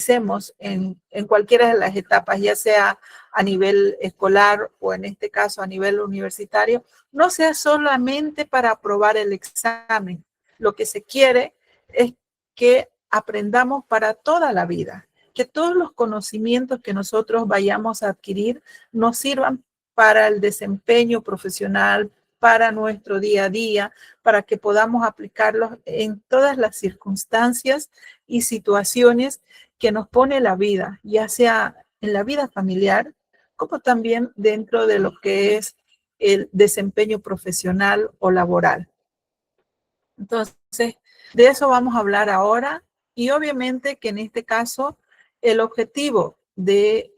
utilicemos en cualquiera de las etapas, ya sea a nivel escolar o en este caso a nivel universitario, no sea solamente para aprobar el examen. Lo que se quiere es que aprendamos para toda la vida, que todos los conocimientos que nosotros vayamos a adquirir nos sirvan para el desempeño profesional, para nuestro día a día, para que podamos aplicarlos en todas las circunstancias y situaciones que nos pone la vida, ya sea en la vida familiar, como también dentro de lo que es el desempeño profesional o laboral. Entonces, de eso vamos a hablar ahora y obviamente que en este caso el objetivo de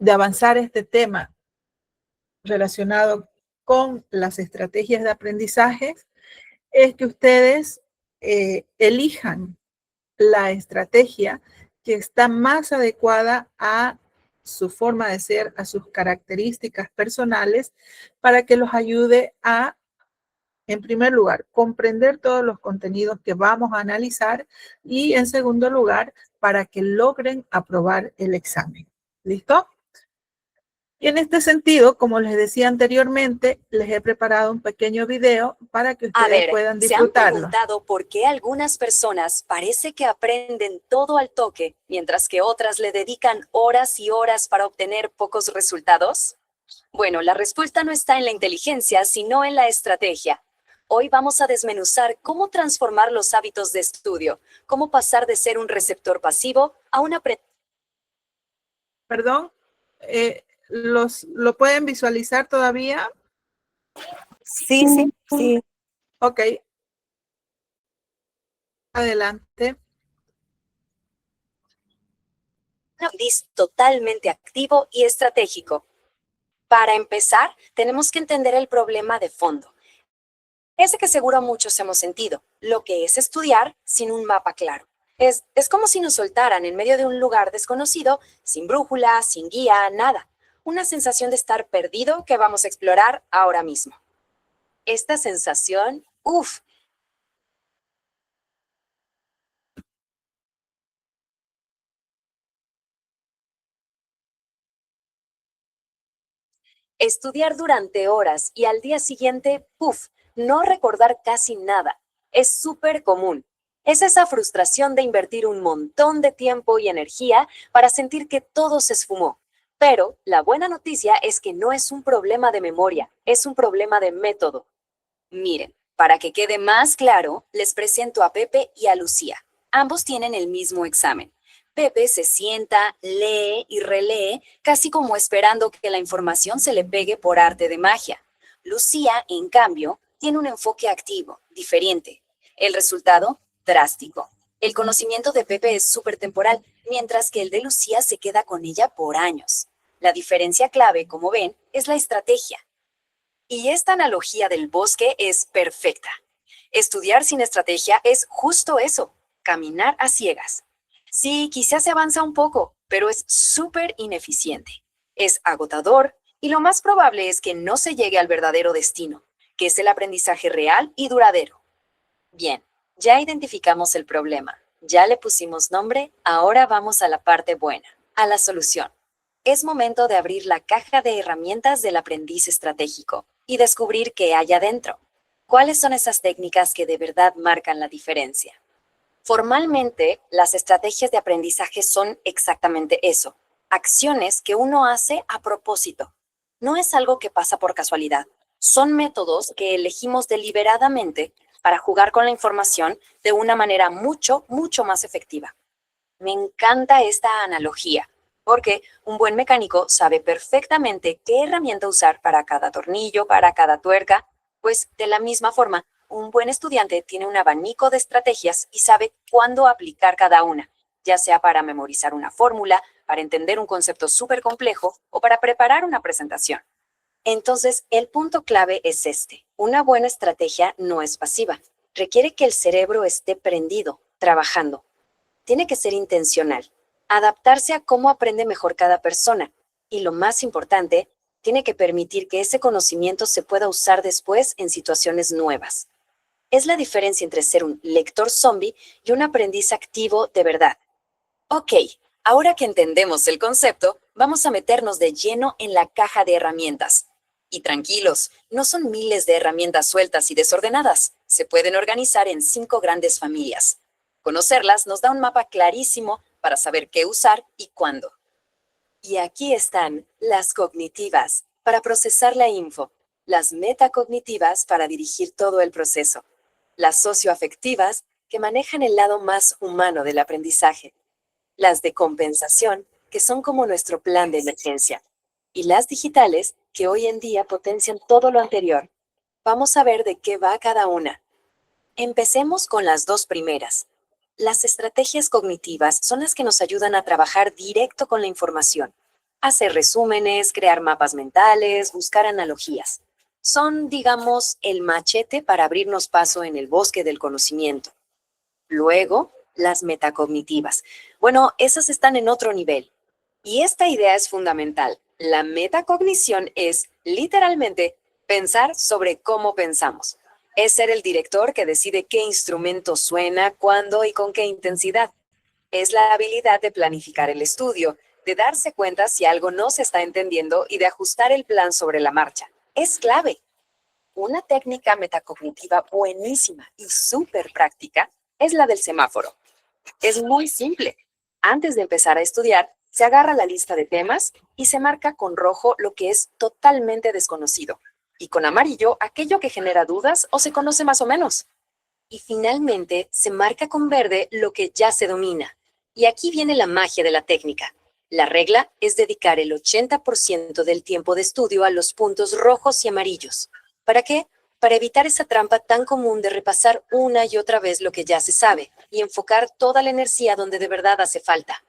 avanzar este tema relacionado con las estrategias de aprendizaje es que ustedes elijan la estrategia que está más adecuada a su forma de ser, a sus características personales, para que los ayude a, en primer lugar, comprender todos los contenidos que vamos a analizar y, en segundo lugar, para que logren aprobar el examen. ¿Listo? Y en este sentido, como les decía anteriormente, les he preparado un pequeño video para que ustedes puedan disfrutarlo. ¿Se han preguntado por qué algunas personas parece que aprenden todo al toque, mientras que otras le dedican horas y horas para obtener pocos resultados? Bueno, la respuesta no está en la inteligencia, sino en la estrategia. Hoy vamos a desmenuzar cómo transformar los hábitos de estudio, cómo pasar de ser un receptor pasivo a un aprendiz. Perdón, ¿lo pueden visualizar todavía? Sí. Ok. Adelante. Un aprendiz totalmente activo y estratégico. Para empezar, tenemos que entender el problema de fondo. Ese que seguro muchos hemos sentido, lo que es estudiar sin un mapa claro. Es como si nos soltaran en medio de un lugar desconocido, sin brújula, sin guía, nada. Una sensación de estar perdido que vamos a explorar ahora mismo. Esta sensación, estudiar durante horas y al día siguiente, no recordar casi nada. Es súper común. Es esa frustración de invertir un montón de tiempo y energía para sentir que todo se esfumó. Pero la buena noticia es que no es un problema de memoria, es un problema de método. Miren, para que quede más claro, les presento a Pepe y a Lucía. Ambos tienen el mismo examen. Pepe se sienta, lee y relee, casi como esperando que la información se le pegue por arte de magia. Lucía, en cambio, tiene un enfoque activo, diferente. El resultado, drástico. El conocimiento de Pepe es súper temporal, mientras que el de Lucía se queda con ella por años. La diferencia clave, como ven, es la estrategia. Y esta analogía del bosque es perfecta. Estudiar sin estrategia es justo eso, caminar a ciegas. Sí, quizás se avanza un poco, pero es súper ineficiente. Es agotador y lo más probable es que no se llegue al verdadero destino, que es el aprendizaje real y duradero. Bien, ya identificamos el problema, ya le pusimos nombre, ahora vamos a la parte buena, a la solución. Es momento de abrir la caja de herramientas del aprendiz estratégico y descubrir qué hay adentro. ¿Cuáles son esas técnicas que de verdad marcan la diferencia? Formalmente, las estrategias de aprendizaje son exactamente eso, acciones que uno hace a propósito. No es algo que pasa por casualidad. Son métodos que elegimos deliberadamente para jugar con la información de una manera mucho más efectiva. Me encanta esta analogía, porque un buen mecánico sabe perfectamente qué herramienta usar para cada tornillo, para cada tuerca, pues de la misma forma, un buen estudiante tiene un abanico de estrategias y sabe cuándo aplicar cada una, ya sea para memorizar una fórmula, para entender un concepto súper complejo o para preparar una presentación. Entonces, el punto clave es este. Una buena estrategia no es pasiva. Requiere que el cerebro esté prendido, trabajando. Tiene que ser intencional. Adaptarse a cómo aprende mejor cada persona. Y lo más importante, tiene que permitir que ese conocimiento se pueda usar después en situaciones nuevas. Es la diferencia entre ser un lector zombie y un aprendiz activo de verdad. Ok, ahora que entendemos el concepto, vamos a meternos de lleno en la caja de herramientas. Y tranquilos, no son miles de herramientas sueltas y desordenadas. Se pueden organizar en 5 grandes familias. Conocerlas nos da un mapa clarísimo para saber qué usar y cuándo. Y aquí están las cognitivas, para procesar la info, las metacognitivas para dirigir todo el proceso, las socioafectivas que manejan el lado más humano del aprendizaje, las de compensación, que son como nuestro plan de emergencia, y las digitales, que hoy en día potencian todo lo anterior. Vamos a ver de qué va cada una. Empecemos con las 2 primeras. Las estrategias cognitivas son las que nos ayudan a trabajar directo con la información, hacer resúmenes, crear mapas mentales, buscar analogías. Son, digamos, el machete para abrirnos paso en el bosque del conocimiento. Luego, las metacognitivas. Bueno, esas están en otro nivel. Y esta idea es fundamental. La metacognición es, literalmente, pensar sobre cómo pensamos. Es ser el director que decide qué instrumento suena, cuándo y con qué intensidad. Es la habilidad de planificar el estudio, de darse cuenta si algo no se está entendiendo y de ajustar el plan sobre la marcha. Es clave. Una técnica metacognitiva buenísima y súper práctica es la del semáforo. Es muy simple. Antes de empezar a estudiar, se agarra la lista de temas y se marca con rojo lo que es totalmente desconocido, y con amarillo aquello que genera dudas o se conoce más o menos. Y finalmente se marca con verde lo que ya se domina. Y aquí viene la magia de la técnica. La regla es dedicar el 80% del tiempo de estudio a los puntos rojos y amarillos. ¿Para qué? Para evitar esa trampa tan común de repasar una y otra vez lo que ya se sabe y enfocar toda la energía donde de verdad hace falta.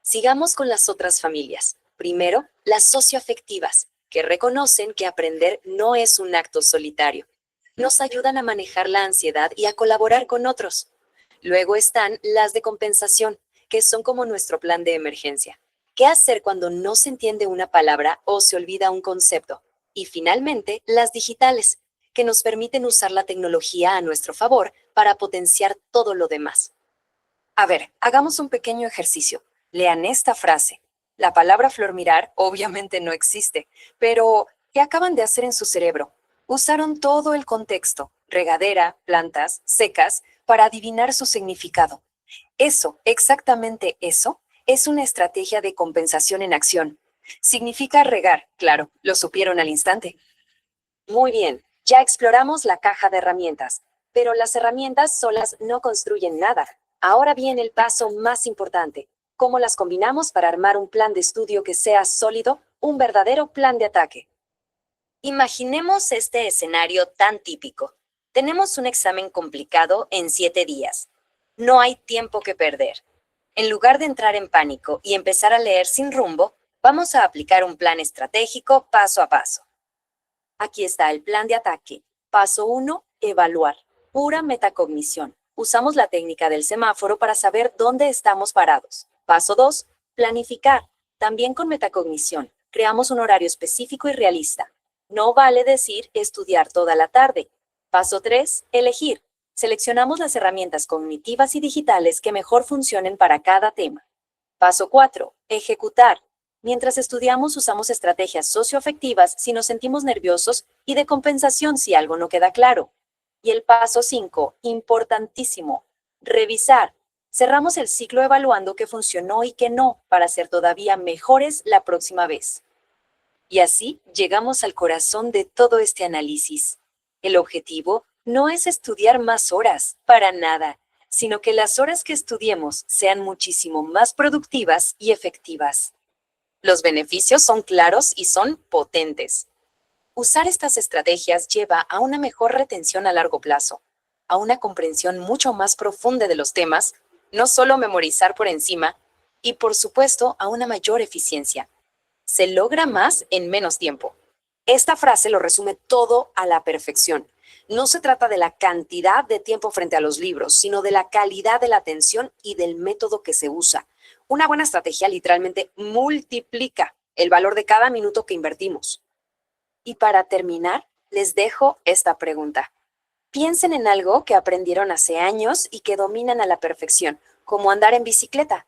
Sigamos con las otras familias. Primero, las socioafectivas, que reconocen que aprender no es un acto solitario. Nos ayudan a manejar la ansiedad y a colaborar con otros. Luego están las de compensación, que son como nuestro plan de emergencia. ¿Qué hacer cuando no se entiende una palabra o se olvida un concepto? Y finalmente, las digitales, que nos permiten usar la tecnología a nuestro favor para potenciar todo lo demás. A ver, hagamos un pequeño ejercicio. Lean esta frase. La palabra flor mirar obviamente no existe, pero ¿qué acaban de hacer en su cerebro? Usaron todo el contexto, regadera, plantas, secas, para adivinar su significado. Eso, exactamente eso, es una estrategia de compensación en acción. Significa regar, claro, lo supieron al instante. Muy bien, ya exploramos la caja de herramientas, pero las herramientas solas no construyen nada. Ahora viene el paso más importante. ¿Cómo las combinamos para armar un plan de estudio que sea sólido, un verdadero plan de ataque? Imaginemos este escenario tan típico. Tenemos un examen complicado en 7 días. No hay tiempo que perder. En lugar de entrar en pánico y empezar a leer sin rumbo, vamos a aplicar un plan estratégico paso a paso. Aquí está el plan de ataque. Paso 1, evaluar. Pura metacognición. Usamos la técnica del semáforo para saber dónde estamos parados. Paso 2, planificar. También con metacognición. Creamos un horario específico y realista. No vale decir estudiar toda la tarde. Paso 3, elegir. Seleccionamos las herramientas cognitivas y digitales que mejor funcionen para cada tema. Paso 4, ejecutar. Mientras estudiamos, usamos estrategias socioafectivas si nos sentimos nerviosos y de compensación si algo no queda claro. Y el paso 5, importantísimo, revisar. Cerramos el ciclo evaluando qué funcionó y qué no, para ser todavía mejores la próxima vez. Y así llegamos al corazón de todo este análisis. El objetivo no es estudiar más horas, para nada, sino que las horas que estudiemos sean muchísimo más productivas y efectivas. Los beneficios son claros y son potentes. Usar estas estrategias lleva a una mejor retención a largo plazo, a una comprensión mucho más profunda de los temas, no solo memorizar por encima, y por supuesto a una mayor eficiencia. Se logra más en menos tiempo. Esta frase lo resume todo a la perfección. No se trata de la cantidad de tiempo frente a los libros, sino de la calidad de la atención y del método que se usa. Una buena estrategia literalmente multiplica el valor de cada minuto que invertimos. Y para terminar, les dejo esta pregunta. Piensen en algo que aprendieron hace años y que dominan a la perfección, como andar en bicicleta.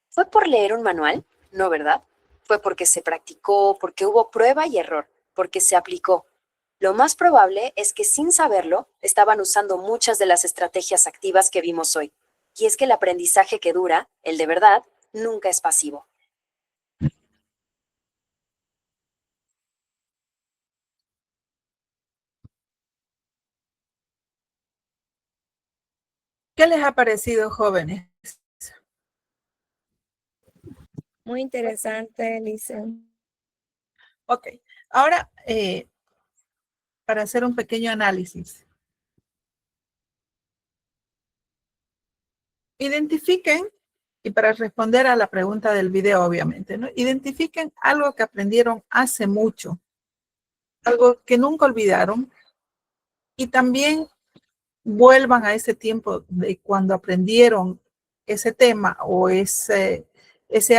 ¿Fue por leer un manual? No, ¿verdad? Fue porque se practicó, porque hubo prueba y error, porque se aplicó. Lo más probable es que sin saberlo estaban usando muchas de las estrategias activas que vimos hoy. Y es que el aprendizaje que dura, el de verdad, nunca es pasivo. ¿Qué les ha parecido, jóvenes? Muy interesante, Elise. Ok, ahora para hacer un pequeño análisis. Identifiquen, y para responder a la pregunta del video, obviamente, ¿no? Identifiquen algo que aprendieron hace mucho, algo que nunca olvidaron, y también vuelvan a ese tiempo de cuando aprendieron ese tema o ese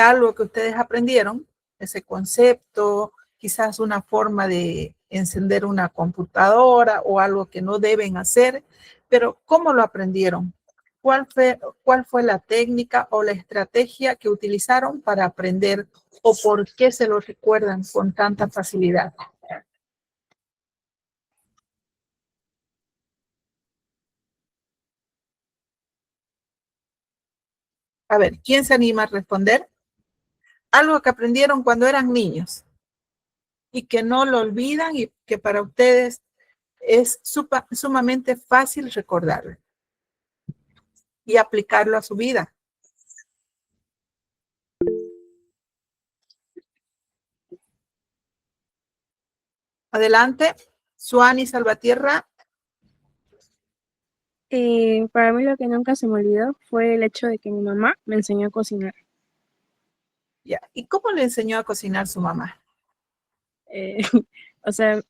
algo que ustedes aprendieron, ese concepto, quizás una forma de encender una computadora o algo que no deben hacer, pero ¿cómo lo aprendieron? ¿Cuál fue la técnica o la estrategia que utilizaron para aprender o por qué se lo recuerdan con tanta facilidad? A ver, ¿quién se anima a responder? Algo que aprendieron cuando eran niños y que no lo olvidan y que para ustedes es sumamente fácil recordarlo y aplicarlo a su vida. Adelante, Suani Salvatierra. Para mí lo que nunca se me olvidó fue el hecho de que mi mamá me enseñó a cocinar. Ya. ¿Y cómo le enseñó a cocinar su mamá? Eh, o sea,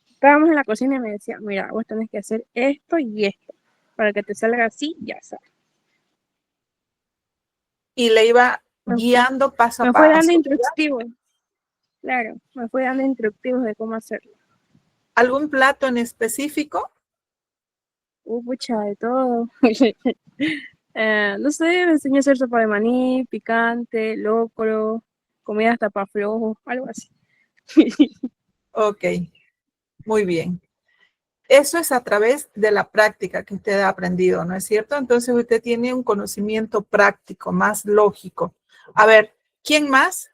estábamos en la cocina y me decía, mira, vos tenés que hacer esto y esto, para que te salga así, ya sabes. Y le iba Me, guiando paso a me fue dando paso. instructivos, claro, me fue dando instructivos de cómo hacerlo. ¿Algún plato en específico? Pucha, de todo. No sé, me enseñó a hacer sopa de maní, picante, locro, comida hasta para flojos, algo así. Ok, muy bien. Eso es a través de la práctica que usted ha aprendido, ¿no es cierto? Entonces usted tiene un conocimiento práctico, más lógico. A ver, ¿quién más?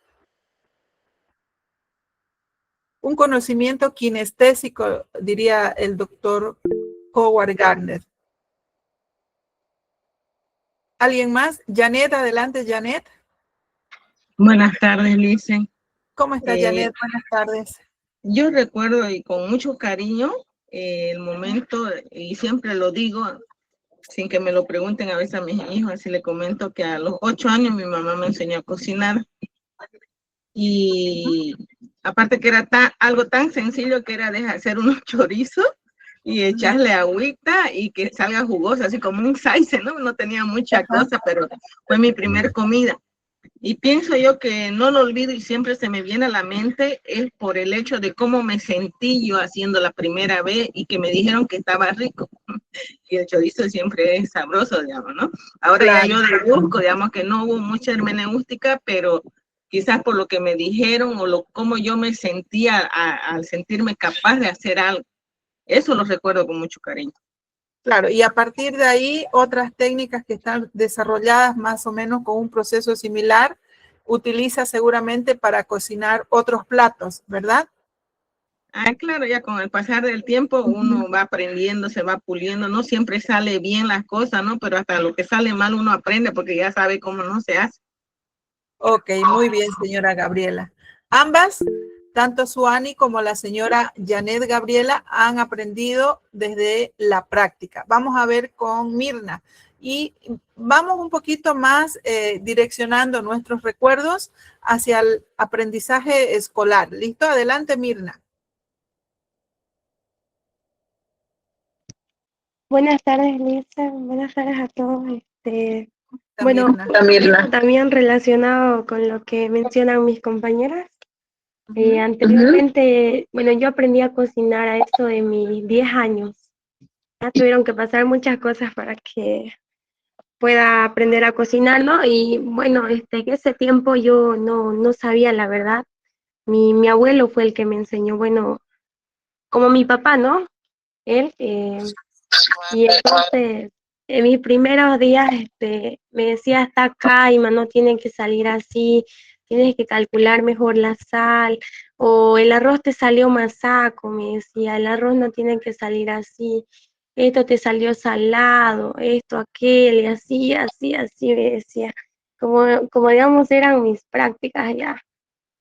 Un conocimiento kinestésico, diría el doctor Howard Gardner. ¿Alguien más? Janet, adelante, Janet. Buenas tardes, Lice. ¿Cómo está Janet? Buenas tardes. Yo recuerdo y con mucho cariño el momento, y siempre lo digo, sin que me lo pregunten a veces a mis hijos, así le comento que a los 8 años mi mamá me enseñó a cocinar. Y aparte que era algo tan sencillo que era dejar hacer unos chorizos y echarle agüita y que salga jugosa, así como un saice, ¿no? No tenía mucha cosa, pero fue mi primer comida. Y pienso yo que no lo olvido y siempre se me viene a la mente es por el hecho de cómo me sentí yo haciendo la primera vez y que me dijeron que estaba rico. Y el chorizo siempre es sabroso, digamos, ¿no? Ahora Claro. ya yo deduzco, digamos, que no hubo mucha hermenéutica, pero quizás por lo que me dijeron o cómo yo me sentía al sentirme capaz de hacer algo. Eso lo recuerdo con mucho cariño. Claro, y a partir de ahí, otras técnicas que están desarrolladas más o menos con un proceso similar, utiliza seguramente para cocinar otros platos, ¿verdad? Ah, claro, ya con el pasar del tiempo uno va aprendiendo, se va puliendo, no siempre sale bien las cosas, ¿no? Pero hasta lo que sale mal uno aprende porque ya sabe cómo no se hace. Ok, muy bien, señora Gabriela. Ambas, tanto Suani como la señora Janet Gabriela, han aprendido desde la práctica. Vamos a ver con Mirna y vamos un poquito más direccionando nuestros recuerdos hacia el aprendizaje escolar. ¿Listo? Adelante, Mirna. Buenas tardes, Lisa. Buenas tardes a todos. Bueno, Mirna. también relacionado con lo que mencionan mis compañeras, Ujú. anteriormente, bueno, yo aprendí a cocinar a eso de mis 10 años. tuvieron que pasar muchas cosas para que pueda aprender a cocinar, ¿no? Y bueno, en ese tiempo yo no sabía la verdad. Mi abuelo fue el que me enseñó, bueno, como mi papá, ¿no? Él, y entonces, en mis primeros días, me decía, está acá, y no tiene que salir así, tienes que calcular mejor la sal, o el arroz te salió masaco, me decía, el arroz no tiene que salir así, esto te salió salado, esto, aquel, y así, así, así, me decía. Como digamos, eran mis prácticas ya.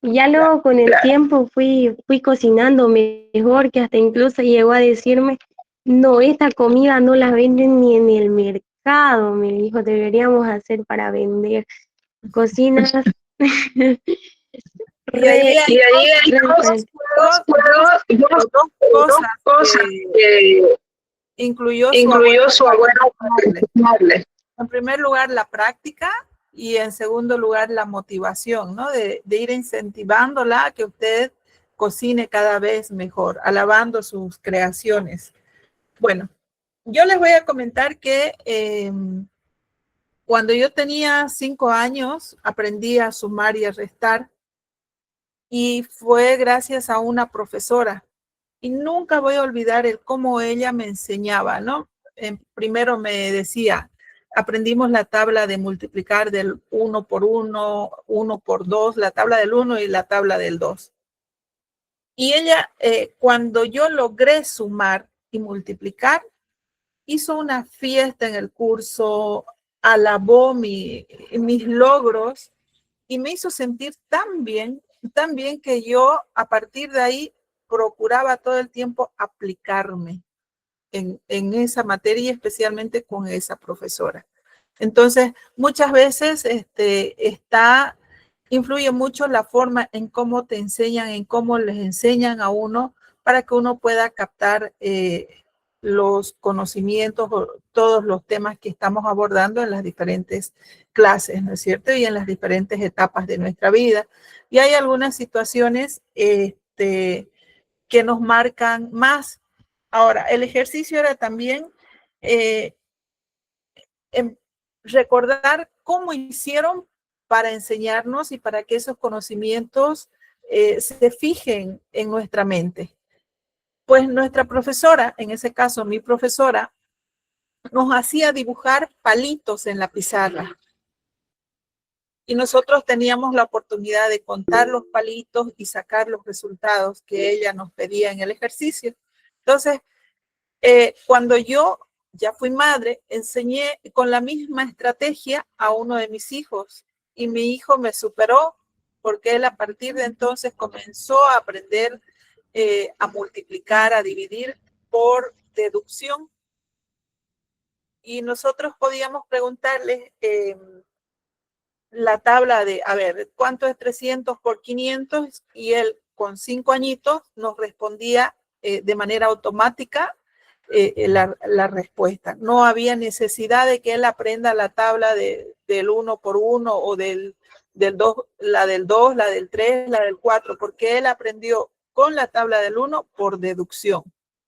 Y ya luego con el tiempo fui cocinando mejor, que hasta incluso llegó a decirme, no, esta comida no la venden ni en el mercado, me dijo, deberíamos hacer para vender. Cocinas Y ahí re, hay dos cosas que incluyó su abuelo para enseñarle. En primer lugar, la práctica y en segundo lugar, la motivación, ¿no? De ir incentivándola a que usted cocine cada vez mejor, alabando sus creaciones. Bueno, yo les voy a comentar que cuando yo tenía 5 años, aprendí a sumar y a restar y fue gracias a una profesora. Y nunca voy a olvidar el cómo ella me enseñaba, ¿no? Primero me decía, aprendimos la tabla de multiplicar del 1 por 1, 1 por 2, la tabla del 1 y la tabla del 2. Y ella, cuando yo logré sumar y multiplicar, hizo una fiesta en el curso, alabó mis logros y me hizo sentir tan bien que yo a partir de ahí procuraba todo el tiempo aplicarme en esa materia, especialmente con esa profesora. Entonces, muchas veces influye mucho la forma en cómo te enseñan, en cómo les enseñan a uno para que uno pueda captar los conocimientos o todos los temas que estamos abordando en las diferentes clases, ¿no es cierto? Y en las diferentes etapas de nuestra vida. Y hay algunas situaciones que nos marcan más. Ahora, el ejercicio era también recordar cómo hicieron para enseñarnos y para que esos conocimientos se fijen en nuestra mente. Pues nuestra profesora, en ese caso mi profesora, nos hacía dibujar palitos en la pizarra. Y nosotros teníamos la oportunidad de contar los palitos y sacar los resultados que ella nos pedía en el ejercicio. Entonces, cuando yo ya fui madre, enseñé con la misma estrategia a uno de mis hijos y mi hijo me superó porque él a partir de entonces comenzó a aprender a multiplicar, a dividir por deducción. Y nosotros podíamos preguntarles la tabla de, a ver, ¿cuánto es 300 por 500? Y él con 5 añitos nos respondía de manera automática la respuesta. No había necesidad de que él aprenda la tabla del 1 por 1 o del 2, la del 2, la del 3, la del 4, porque él aprendió con la tabla del 1 por deducción.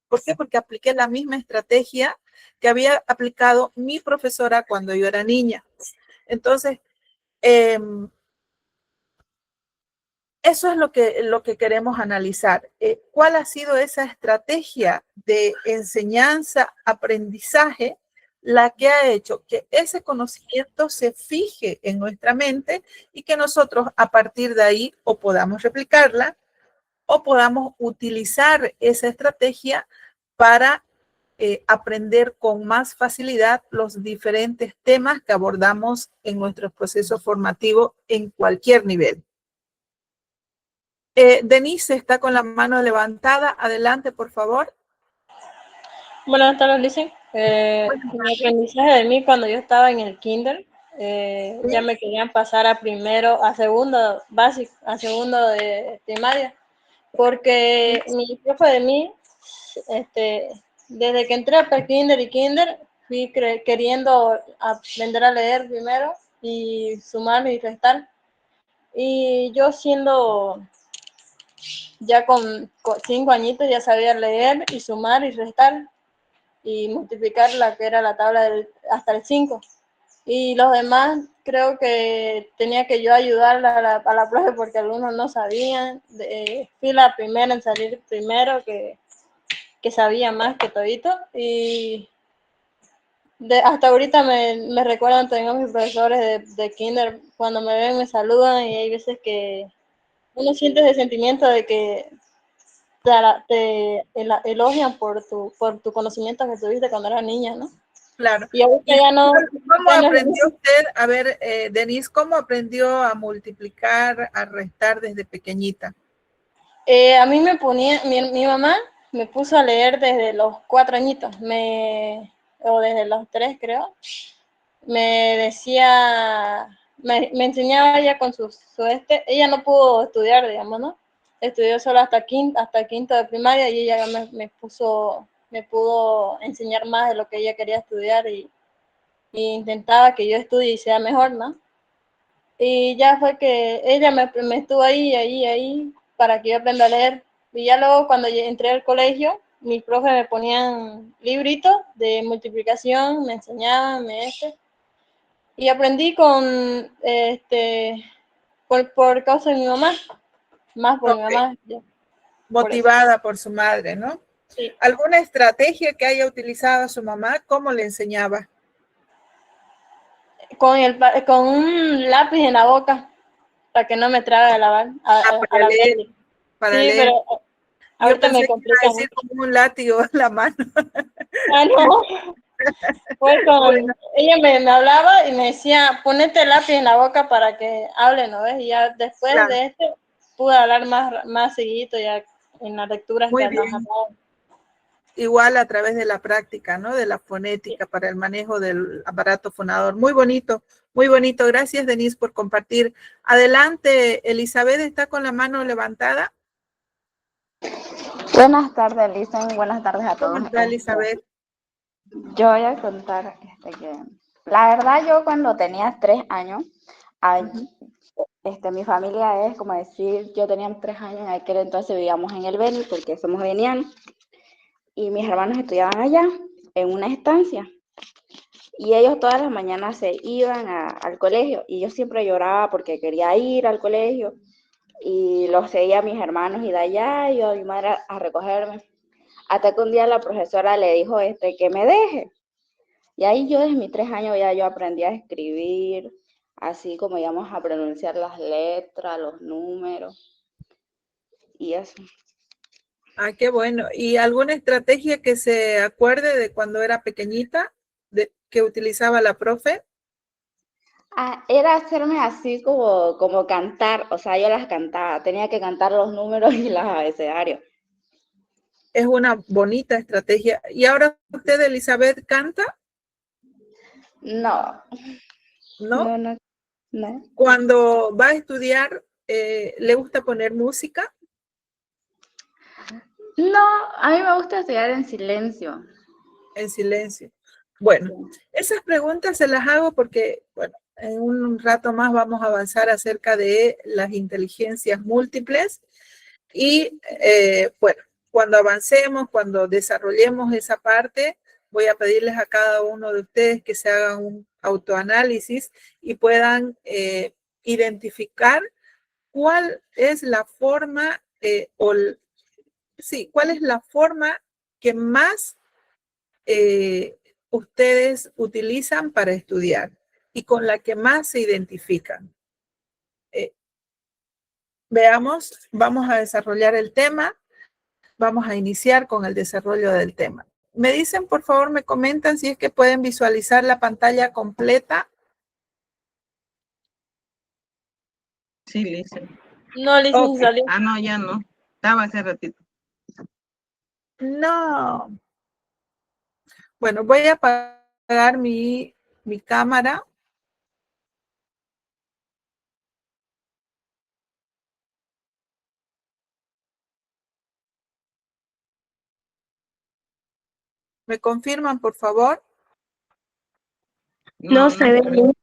¿Por qué? Porque apliqué la misma estrategia que había aplicado mi profesora cuando yo era niña. Entonces, eso es lo que queremos analizar. ¿Cuál ha sido esa estrategia de enseñanza, aprendizaje, la que ha hecho que ese conocimiento se fije en nuestra mente y que nosotros a partir de ahí o podamos replicarla o podamos utilizar esa estrategia para aprender con más facilidad los diferentes temas que abordamos en nuestro proceso formativo en cualquier nivel? Denise está con la mano levantada. Adelante, por favor. Buenas tardes, Lizzy. Mi aprendizaje de mí cuando yo estaba en el kinder, ya me querían pasar a segundo básico, a segundo de primaria, porque mi profe de mí, desde que entré a pre-kinder y kinder, fui queriendo aprender a leer primero y sumar y restar. Y yo siendo ya con 5 añitos ya sabía leer y sumar y restar. y multiplicar la que era la tabla hasta el 5. Y los demás creo que tenía que yo ayudar a la profe porque algunos no sabían. Fui la primera en salir primero, que sabía más que todito. Y hasta ahorita me recuerdan, tengo mis profesores de kinder, cuando me ven me saludan y hay veces que uno siente ese sentimiento de que te elogian por tu conocimiento que tuviste cuando eras niña, ¿no? Claro. Y ahorita ¿Y ya no. cómo Ya no aprendió usted? A ver, Denise, ¿cómo aprendió a multiplicar, a restar desde pequeñita? A mí me ponía, mi mamá me puso a leer desde los 4 añitos, o desde los 3 creo. Me decía, me enseñaba ella con ella no pudo estudiar, digamos, ¿no? Estudió solo hasta quinto de primaria y ella me pudo enseñar más de lo que ella quería estudiar y intentaba que yo estudie y sea mejor, ¿no? Y ya fue que ella me estuvo ahí, para que yo aprenda a leer. Y ya luego cuando entré al colegio, mis profes me ponían libritos de multiplicación, me enseñaban, y aprendí por causa de mi mamá, más por mi Ok. mamá. Ya, por eso. Motivada por su madre, ¿no? Sí. ¿Alguna estrategia que haya utilizado su mamá? ¿Cómo le enseñaba? Con un lápiz en la boca, para que no me trabe a Para la leer, Beli. para Sí, leer. pero Yo ahorita me pensé que iba a complica decir mucho. como un látigo en la mano. Ah, no. Bueno, Ella me hablaba y me decía, ponete el lápiz en la boca para que hable, ¿no ves? Y ya después claro, de esto pude hablar más seguido ya en las lecturas muy que nos bien. hablaban. Igual a través de la práctica, ¿no? De la fonética para el manejo del aparato fonador. Muy bonito, muy bonito. Gracias, Denise, por compartir. Adelante, Elizabeth está con la mano levantada. Buenas tardes, Lisa. Buenas tardes a ¿Cómo todos. está, Elizabeth? Yo voy a contar que la verdad yo cuando tenía 3 años, ay, mi familia es como decir, yo tenía 3 años, en aquel entonces vivíamos en el Beni porque somos venianos y mis hermanos estudiaban allá en una estancia y ellos todas las mañanas se iban al colegio y yo siempre lloraba porque quería ir al colegio y los seguía a mis hermanos y de allá iba a mi madre a recogerme. Hasta que un día la profesora le dijo que me deje. Y ahí yo desde mis 3 años ya yo aprendí a escribir, así como íbamos a pronunciar las letras, los números y eso. Ah, qué bueno. ¿Y alguna estrategia que se acuerde de cuando era pequeñita, que utilizaba la profe? Era hacerme así como cantar, o sea, yo las cantaba, tenía que cantar los números y los abecedarios. Es una bonita estrategia. ¿Y ahora usted, Elizabeth, canta? No, ¿No? no, no, no. Cuando va a estudiar, ¿le gusta poner música? No, a mí me gusta estudiar en silencio. En silencio. Bueno, esas preguntas se las hago porque, bueno, en un rato más vamos a avanzar acerca de las inteligencias múltiples y, bueno, cuando avancemos, cuando desarrollemos esa parte, voy a pedirles a cada uno de ustedes que se hagan un autoanálisis y puedan identificar cuál es la forma cuál es la forma que más ustedes utilizan para estudiar y con la que más se identifican. Veamos, vamos a desarrollar el tema, vamos a iniciar con el desarrollo del tema. Me dicen, por favor, me comentan si es que pueden visualizar la pantalla completa. Sí, Lisa. No, Liz, Ok. salió. Ah, no, ya no. Estaba hace ratito. No. Bueno, voy a apagar mi cámara. ¿Me confirman, por favor? No se ve.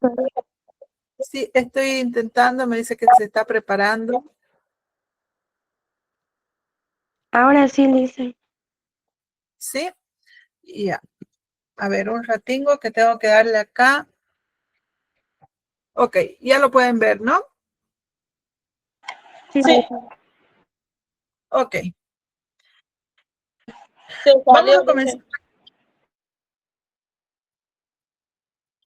Sí, estoy intentando, me dice que se está preparando. Ahora sí, Lisa. ¿Sí? Ya. A ver, un ratingo que tengo que darle acá. Ok, ya lo pueden ver, ¿no? Sí, Sí, Ok, se vamos salió, a comenzar dice.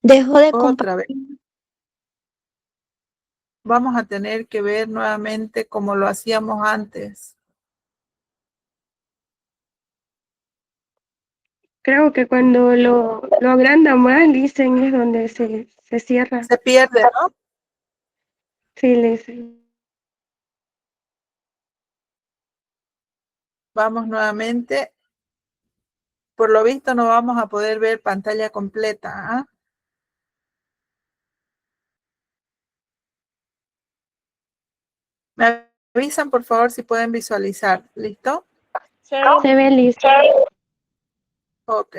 dejó de otra vez. compartir. Vamos a tener que ver nuevamente como lo hacíamos antes. Creo que cuando lo agranda más, dicen, es donde se cierra. Se pierde, ¿no? Sí, le dicen. Vamos nuevamente. Por lo visto no vamos a poder ver pantalla completa. ¿Ah? Me avisan, por favor, si pueden visualizar. ¿Listo? Se ve listo. Ok.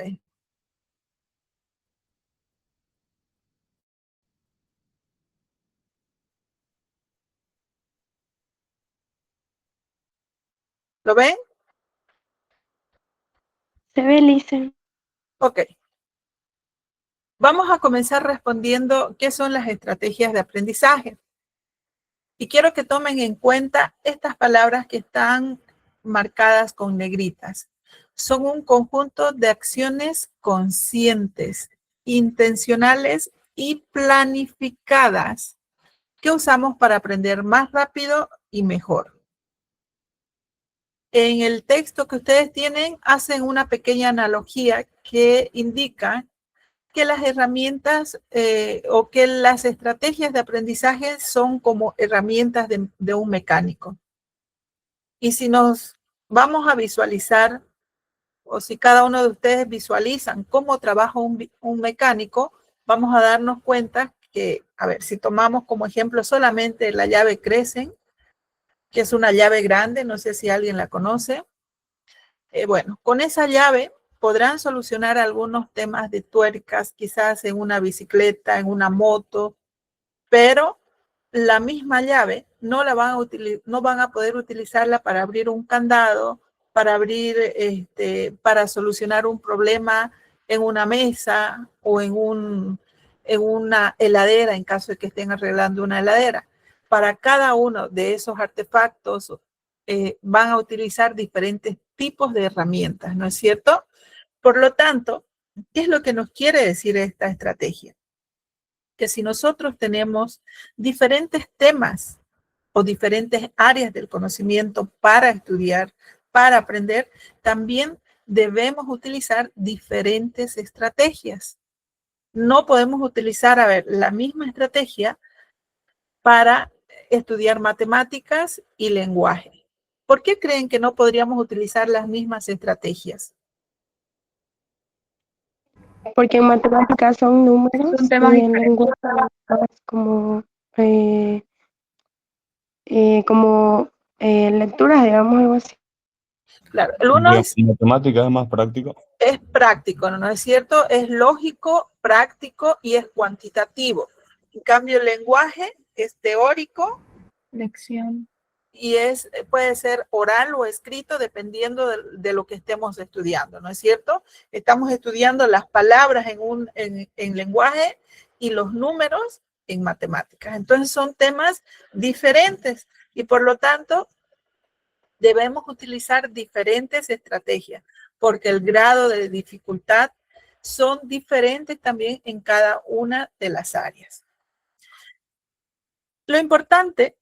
¿Lo ven? Se ve listo. Ok. Vamos a comenzar respondiendo qué son las estrategias de aprendizaje. Y quiero que tomen en cuenta estas palabras que están marcadas con negritas. Son un conjunto de acciones conscientes, intencionales y planificadas que usamos para aprender más rápido y mejor. En el texto que ustedes tienen, hacen una pequeña analogía que indica que las herramientas o que las estrategias de aprendizaje son como herramientas de un mecánico. Y si nos vamos a visualizar, o si cada uno de ustedes visualizan cómo trabaja un mecánico, vamos a darnos cuenta que, a ver, si tomamos como ejemplo solamente la llave Crescent, que es una llave grande, no sé si alguien la conoce. Bueno, con esa llave podrán solucionar algunos temas de tuercas, quizás en una bicicleta, en una moto, pero la misma llave no van a poder utilizarla para abrir un candado, para para solucionar un problema en una mesa o en una heladera, en caso de que estén arreglando una heladera. Para cada uno de esos artefactos van a utilizar diferentes tipos de herramientas, ¿no es cierto? Por lo tanto, ¿qué es lo que nos quiere decir esta estrategia? Que si nosotros tenemos diferentes temas o diferentes áreas del conocimiento para estudiar, para aprender, también debemos utilizar diferentes estrategias. No podemos utilizar, a ver, la misma estrategia para estudiar matemáticas y lenguaje. ¿Por qué creen que no podríamos utilizar las mismas estrategias? Porque en matemáticas son números Son temas y en diferentes. lenguaje es eh, como lecturas, digamos, algo así. Claro, el uno Matemática es más práctico. es práctico, ¿no es cierto? Es lógico, práctico y es cuantitativo. En cambio, el lenguaje es teórico Lección. y puede ser oral o escrito dependiendo de lo que estemos estudiando, ¿no es cierto? Estamos estudiando las palabras en lenguaje y los números en matemáticas. Entonces son temas diferentes y por lo tanto debemos utilizar diferentes estrategias porque el grado de dificultad son diferentes también en cada una de las áreas. Lo importante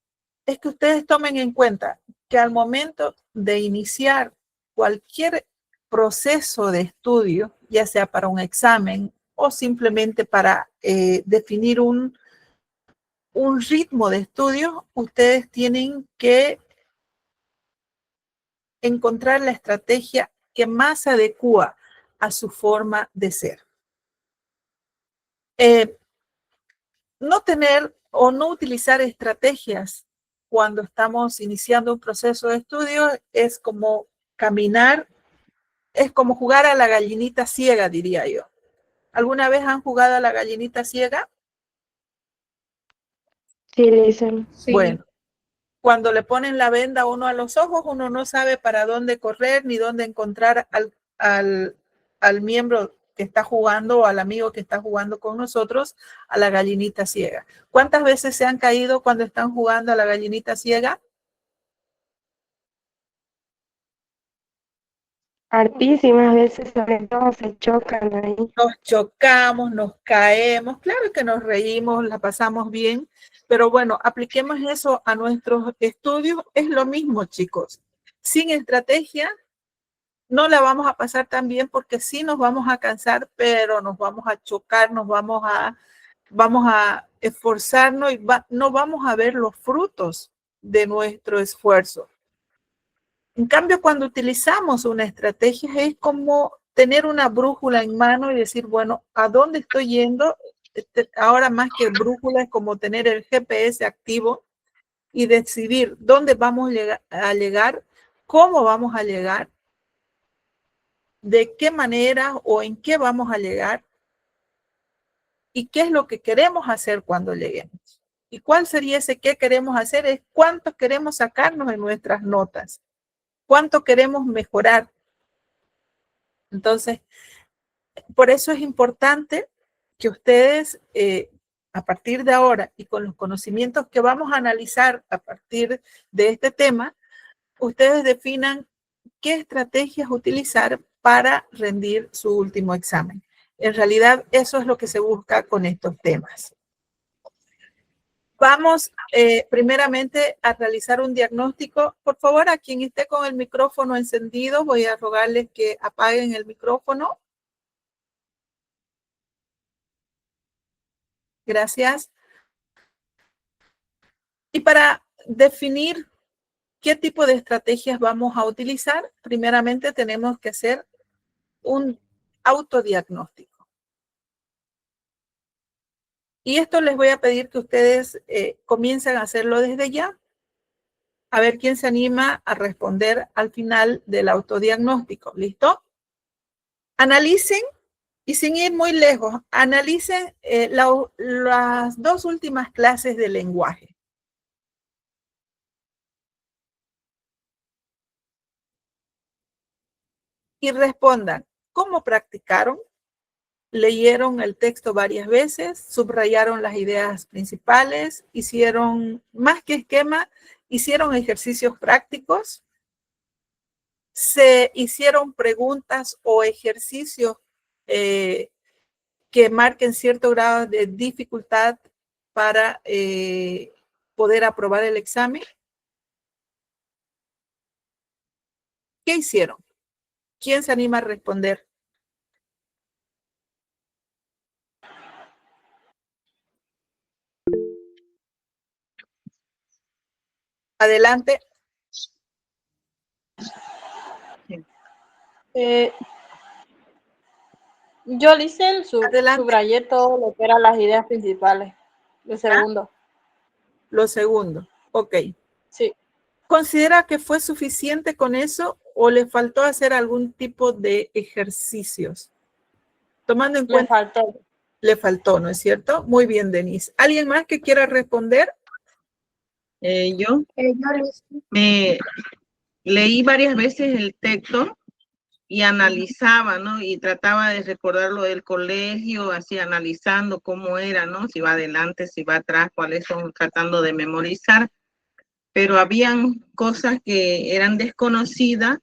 es que ustedes tomen en cuenta que al momento de iniciar cualquier proceso de estudio, ya sea para un examen o simplemente para definir un ritmo de estudio, ustedes tienen que encontrar la estrategia que más se adecua a su forma de ser. No tener o no utilizar estrategias cuando estamos iniciando un proceso de estudio es como caminar, es como jugar a la gallinita ciega, diría yo. ¿Alguna vez han jugado a la gallinita ciega? Sí, le dicen. Sí. Bueno, cuando le ponen la venda a uno a los ojos, uno no sabe para dónde correr ni dónde encontrar al miembro que está jugando o al amigo que está jugando con nosotros a la gallinita ciega. ¿Cuántas veces se han caído cuando están jugando a la gallinita ciega? Hartísimas veces, sobre todo, se chocan ahí. Nos chocamos, nos caemos, claro que nos reímos, la pasamos bien, pero bueno, apliquemos eso a nuestros estudios, es lo mismo, chicos. Sin estrategia no la vamos a pasar tan bien porque sí nos vamos a cansar, pero nos vamos a chocar, vamos a esforzarnos y no vamos a ver los frutos de nuestro esfuerzo. En cambio, cuando utilizamos una estrategia es como tener una brújula en mano y decir, bueno, ¿a dónde estoy yendo? Ahora más que brújula es como tener el GPS activo y decidir dónde vamos a llegar, cómo vamos a llegar, de qué manera o en qué vamos a llegar y qué es lo que queremos hacer cuando lleguemos. ¿Y cuál sería ese qué queremos hacer? Es cuánto queremos sacarnos en nuestras notas, cuánto queremos mejorar. Entonces, por eso es importante que ustedes, a partir de ahora y con los conocimientos que vamos a analizar a partir de este tema, ustedes definan qué estrategias utilizar para rendir su último examen. En realidad, eso es lo que se busca con estos temas. Vamos primeramente a realizar un diagnóstico. Por favor, a quien esté con el micrófono encendido, voy a rogarles que apaguen el micrófono. Gracias. Y para definir qué tipo de estrategias vamos a utilizar, primeramente tenemos que hacer un autodiagnóstico. Y esto les voy a pedir que ustedes comiencen a hacerlo desde ya. A ver quién se anima a responder al final del autodiagnóstico. ¿Listo? Analicen, y sin ir muy lejos, analicen las dos últimas clases de lenguaje. Y respondan, ¿cómo practicaron? ¿Leyeron el texto varias veces? ¿Subrayaron las ideas principales? ¿Hicieron más que esquema? ¿Hicieron ejercicios prácticos? ¿Se hicieron preguntas o ejercicios que marquen cierto grado de dificultad para poder aprobar el examen? ¿Qué hicieron? ¿Quién se anima a responder? Adelante. Yo le hice Adelante. subrayé todo lo que eran las ideas principales. El segundo. Lo segundo. Ok. Sí. ¿Considera que fue suficiente con eso o le faltó hacer algún tipo de ejercicios? Tomando en cuenta. Me faltó. Le faltó, ¿no es cierto? Muy bien, Denise. ¿Alguien más que quiera responder? Yo leí varias veces el texto y analizaba, ¿no? Y trataba de recordar lo del colegio, así analizando cómo era, ¿no? Si va adelante, si va atrás, cuáles son, tratando de memorizar. Pero habían cosas que eran desconocidas,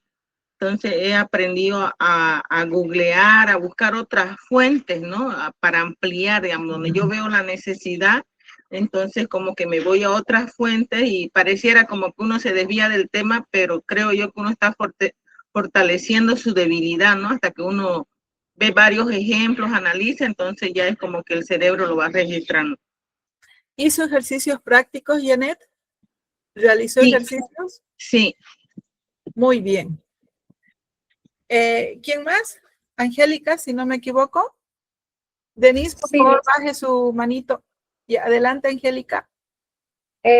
entonces he aprendido a googlear, a buscar otras fuentes, ¿no? Para ampliar, digamos, donde yo veo la necesidad, entonces como que me voy a otras fuentes y pareciera como que uno se desvía del tema, pero creo yo que uno está fortaleciendo su debilidad, ¿no? Hasta que uno ve varios ejemplos, analiza, entonces ya es como que el cerebro lo va registrando. ¿Hizo ejercicios prácticos, Janet? ¿Realizó ejercicios? Sí. Muy bien. ¿Quién más? Angélica, si no me equivoco. Denise, por favor, baje su manito. Y adelante, Angélica.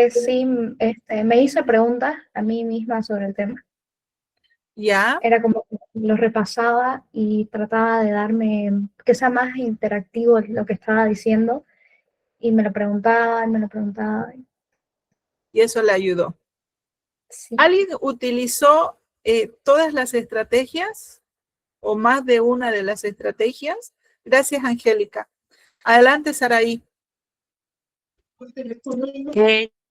Sí, me hice preguntas a mí misma sobre el tema. Ya. Era como que lo repasaba y trataba de darme, que sea más interactivo lo que estaba diciendo, y me lo preguntaba, y me lo preguntaba. Y eso le ayudó. Sí. ¿Alguien utilizó todas las estrategias? o más de una de las estrategias? Gracias, Angélica. Adelante, Saraí.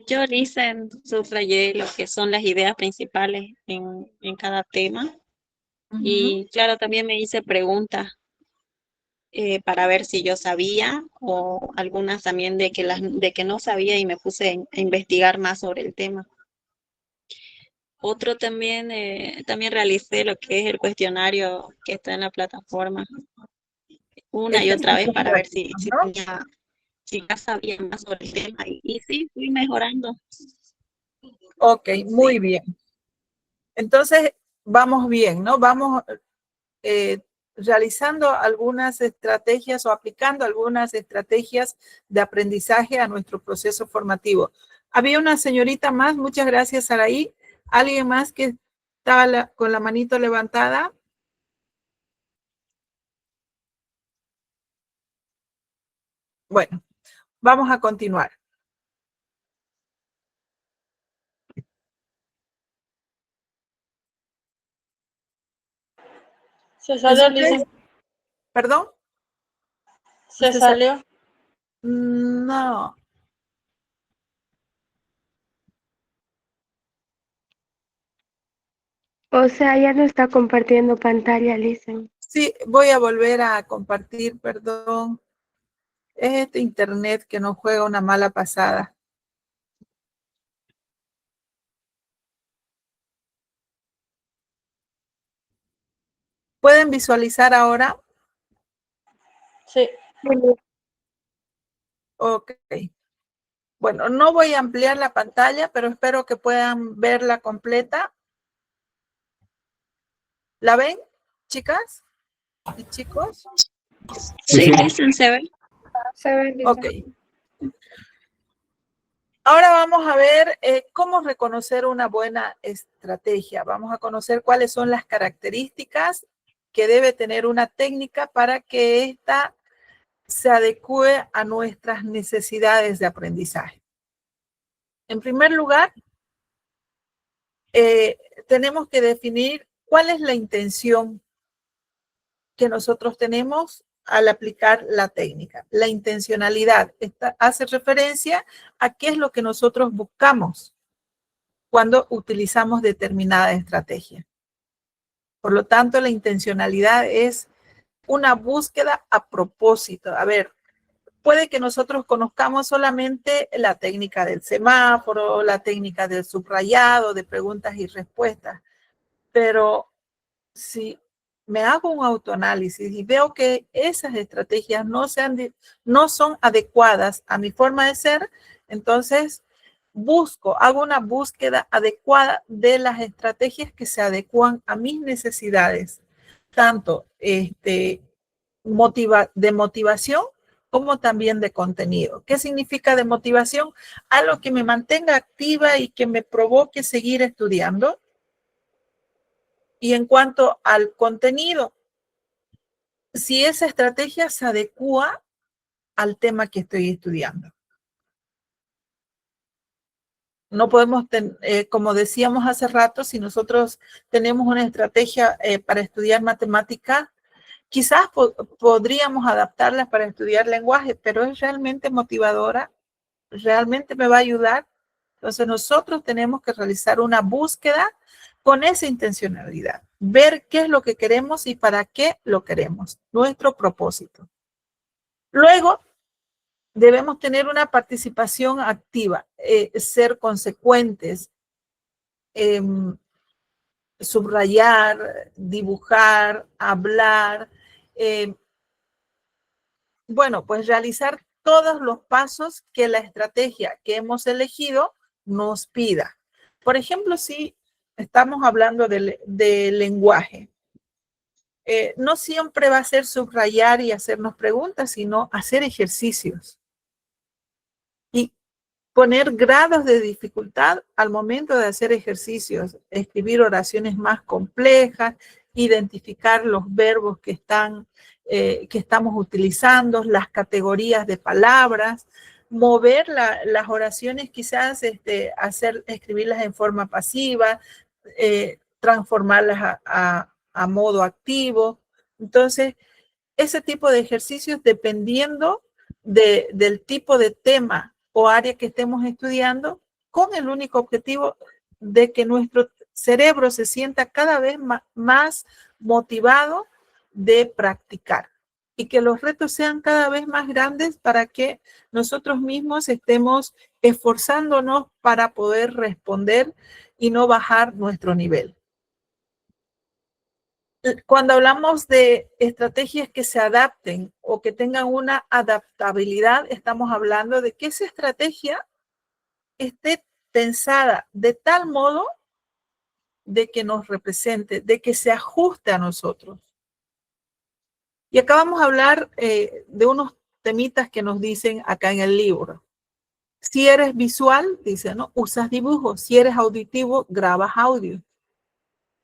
Yo, Lisa, subrayé lo que son las ideas principales en cada tema. Y claro, también me hice preguntas para ver si yo sabía o algunas también de que no sabía y me puse a investigar más sobre el tema. Otro también, también realicé lo que es el cuestionario que está en la plataforma una y otra vez para ver si ya sabía más sobre el tema y sí, fui mejorando. Ok, muy bien. Entonces, vamos bien, ¿no? Vamos realizando algunas estrategias o aplicando algunas estrategias de aprendizaje a nuestro proceso formativo. Había una señorita más, muchas gracias, Saraí. ¿Alguien más que estaba con la manito levantada? Bueno, vamos a continuar. Se salió, Lisa. ¿Perdón? Se salió. No. O sea, ya no está compartiendo pantalla, Lisa. Sí, voy a volver a compartir, perdón. Es este internet que nos juega una mala pasada. ¿Pueden visualizar ahora? Sí. Ok. Bueno, no voy a ampliar la pantalla, pero espero que puedan verla completa. ¿La ven, chicas y chicos? Sí, dicen, se ve. Se ve, Lisa. Ok. Ahora vamos a ver cómo reconocer una buena estrategia. Vamos a conocer cuáles son las características que debe tener una técnica para que ésta se adecue a nuestras necesidades de aprendizaje. En primer lugar, tenemos que definir cuál es la intención que nosotros tenemos al aplicar la técnica. La intencionalidad hace referencia a qué es lo que nosotros buscamos cuando utilizamos determinada estrategia. Por lo tanto, la intencionalidad es una búsqueda a propósito. A ver, puede que nosotros conozcamos solamente la técnica del semáforo, la técnica del subrayado, de preguntas y respuestas, pero si me hago un autoanálisis y veo que esas estrategias no son adecuadas a mi forma de ser, entonces hago una búsqueda adecuada de las estrategias que se adecuan a mis necesidades, tanto de motivación como también de contenido. ¿Qué significa de motivación? Algo que me mantenga activa y que me provoque seguir estudiando. Y en cuanto al contenido, si esa estrategia se adecua al tema que estoy estudiando. No podemos, como decíamos hace rato, si nosotros tenemos una estrategia para estudiar matemáticas, quizás podríamos adaptarla para estudiar lenguaje, pero es realmente motivadora, realmente me va a ayudar. Entonces nosotros tenemos que realizar una búsqueda con esa intencionalidad, ver qué es lo que queremos y para qué lo queremos, nuestro propósito. Luego, debemos tener una participación activa, ser consecuentes, subrayar, dibujar, hablar, bueno, pues realizar todos los pasos que la estrategia que hemos elegido nos pida. Por ejemplo, si estamos hablando de lenguaje, no siempre va a ser subrayar y hacernos preguntas, sino hacer ejercicios. Y poner grados de dificultad al momento de hacer ejercicios, escribir oraciones más complejas, identificar los verbos que estamos utilizando, las categorías de palabras, mover las oraciones, quizás escribirlas en forma pasiva, transformarlas a a modo activo. Entonces, ese tipo de ejercicios, dependiendo del tipo de tema o área que estemos estudiando, con el único objetivo de que nuestro cerebro se sienta cada vez más motivado de practicar y que los retos sean cada vez más grandes para que nosotros mismos estemos esforzándonos para poder responder y no bajar nuestro nivel. Cuando hablamos de estrategias que se adapten o que tengan una adaptabilidad, estamos hablando de que esa estrategia esté pensada de tal modo de que nos represente, de que se ajuste a nosotros. Y acá vamos a hablar de unos temitas que nos dicen acá en el libro. Si eres visual, dice, ¿no? Usas dibujos. Si eres auditivo, grabas audio.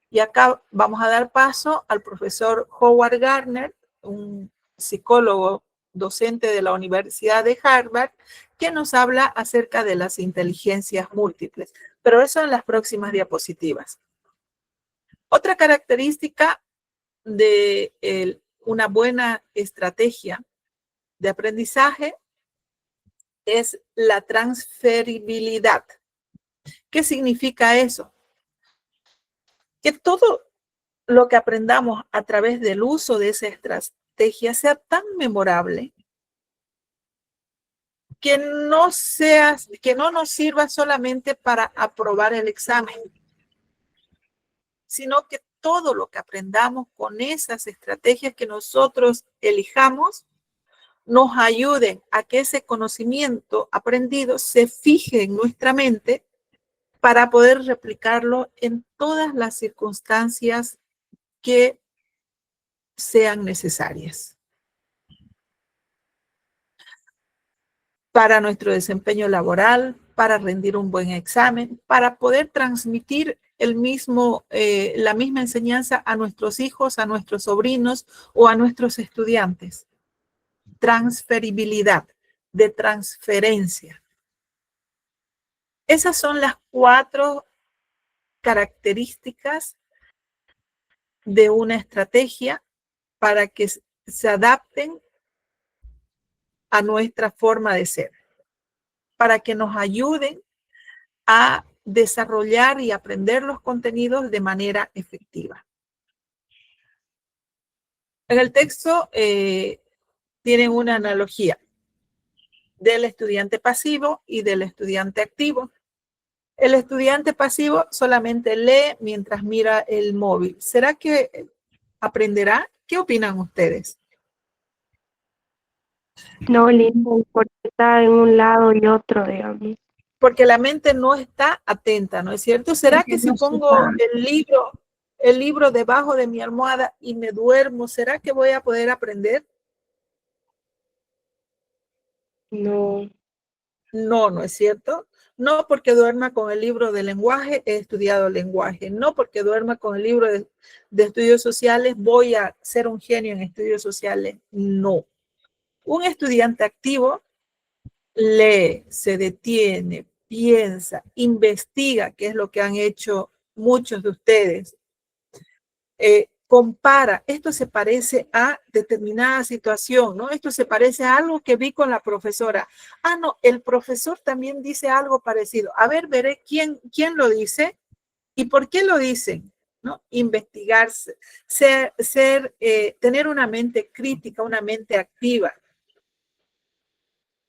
Y acá vamos a dar paso al profesor Howard Gardner, un psicólogo docente de la Universidad de Harvard, que nos habla acerca de las inteligencias múltiples. Pero eso en las próximas diapositivas. Otra característica de una buena estrategia de aprendizaje es la transferibilidad. ¿Qué significa eso? Que todo lo que aprendamos a través del uso de esa estrategia sea tan memorable que no nos sirva solamente para aprobar el examen, sino que todo lo que aprendamos con esas estrategias que nosotros elijamos nos ayuden a que ese conocimiento aprendido se fije en nuestra mente para poder replicarlo en todas las circunstancias que sean necesarias. Para nuestro desempeño laboral, para rendir un buen examen, para poder transmitir la misma enseñanza a nuestros hijos, a nuestros sobrinos o a nuestros estudiantes. Transferibilidad, de transferencia. Esas son las 4 características de una estrategia para que se adapten a nuestra forma de ser, para que nos ayuden a desarrollar y aprender los contenidos de manera efectiva. En el texto tienen una analogía del estudiante pasivo y del estudiante activo. El estudiante pasivo solamente lee mientras mira el móvil. ¿Será que aprenderá? ¿Qué opinan ustedes? No, Linda, porque está en un lado y otro, digamos. Porque la mente no está atenta, ¿no es cierto? ¿Será que si pongo el libro debajo de mi almohada y me duermo, será que voy a poder aprender? No. No, ¿no es cierto? No porque duerma con el libro de lenguaje, he estudiado lenguaje. No porque duerma con el libro de estudios sociales, voy a ser un genio en estudios sociales. No. Un estudiante activo lee, se detiene, piensa, investiga, que es lo que han hecho muchos de ustedes. Compara, esto se parece a determinada situación, ¿no? Esto se parece a algo que vi con la profesora. Ah, no, el profesor también dice algo parecido. A ver, veré quién lo dice y por qué lo dicen, ¿no? Investigarse, tener una mente crítica, una mente activa.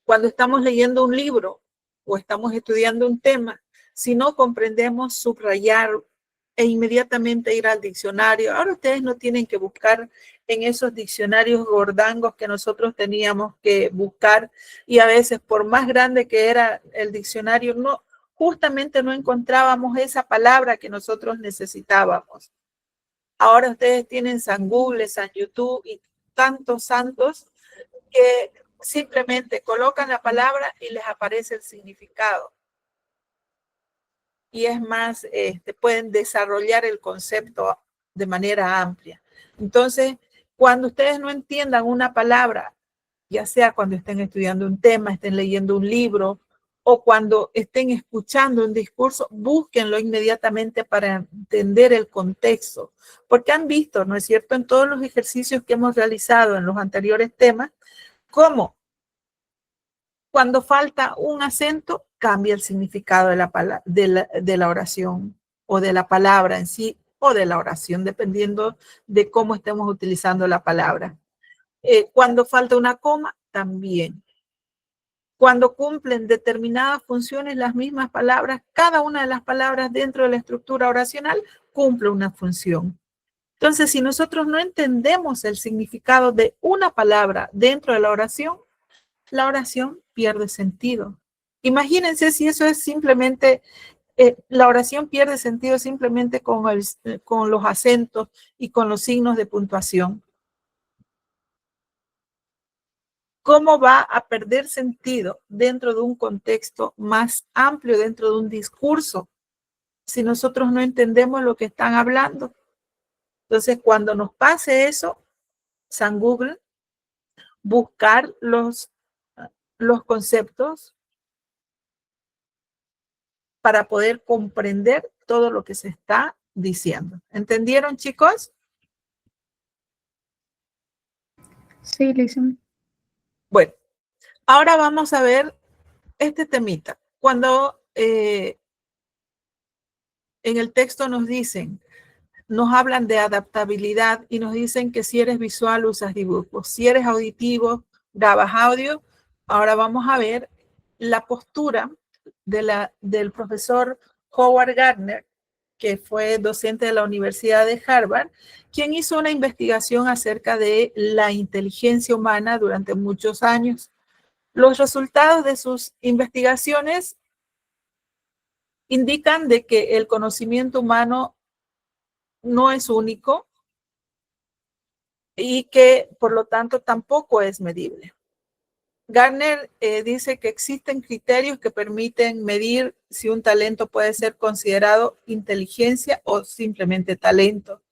Cuando estamos leyendo un libro o estamos estudiando un tema, si no comprendemos, subrayar e inmediatamente ir al diccionario. Ahora ustedes no tienen que buscar en esos diccionarios gordangos que nosotros teníamos que buscar y a veces por más grande que era el diccionario, justamente no encontrábamos esa palabra que nosotros necesitábamos. Ahora ustedes tienen San Google, San YouTube y tantos santos que simplemente colocan la palabra y les aparece el significado. Y es más, pueden desarrollar el concepto de manera amplia. Entonces, cuando ustedes no entiendan una palabra, ya sea cuando estén estudiando un tema, estén leyendo un libro o cuando estén escuchando un discurso, búsquenlo inmediatamente para entender el contexto. Porque han visto, ¿no es cierto?, en todos los ejercicios que hemos realizado en los anteriores temas, cómo cuando falta un acento, cambia el significado de la oración o de la palabra en sí o de la oración, dependiendo de cómo estemos utilizando la palabra. Cuando falta una coma, también. Cuando cumplen determinadas funciones las mismas palabras, cada una de las palabras dentro de la estructura oracional cumple una función. Entonces, si nosotros no entendemos el significado de una palabra dentro de la oración pierde sentido. Imagínense si eso es simplemente, la oración pierde sentido simplemente con los acentos y con los signos de puntuación. ¿Cómo va a perder sentido dentro de un contexto más amplio, dentro de un discurso, si nosotros no entendemos lo que están hablando? Entonces, cuando nos pase eso, San Google, buscar los conceptos para poder comprender todo lo que se está diciendo. ¿Entendieron, chicos? Sí, listen. Bueno, ahora vamos a ver este temita. Cuando en el texto nos hablan de adaptabilidad y nos dicen que si eres visual usas dibujos, si eres auditivo grabas audio. Ahora vamos a ver la postura del profesor Howard Gardner, que fue docente de la Universidad de Harvard, quien hizo una investigación acerca de la inteligencia humana durante muchos años. Los resultados de sus investigaciones indican de que el conocimiento humano no es único y que, por lo tanto, tampoco es medible. Gardner dice que existen criterios que permiten medir si un talento puede ser considerado inteligencia o simplemente talento.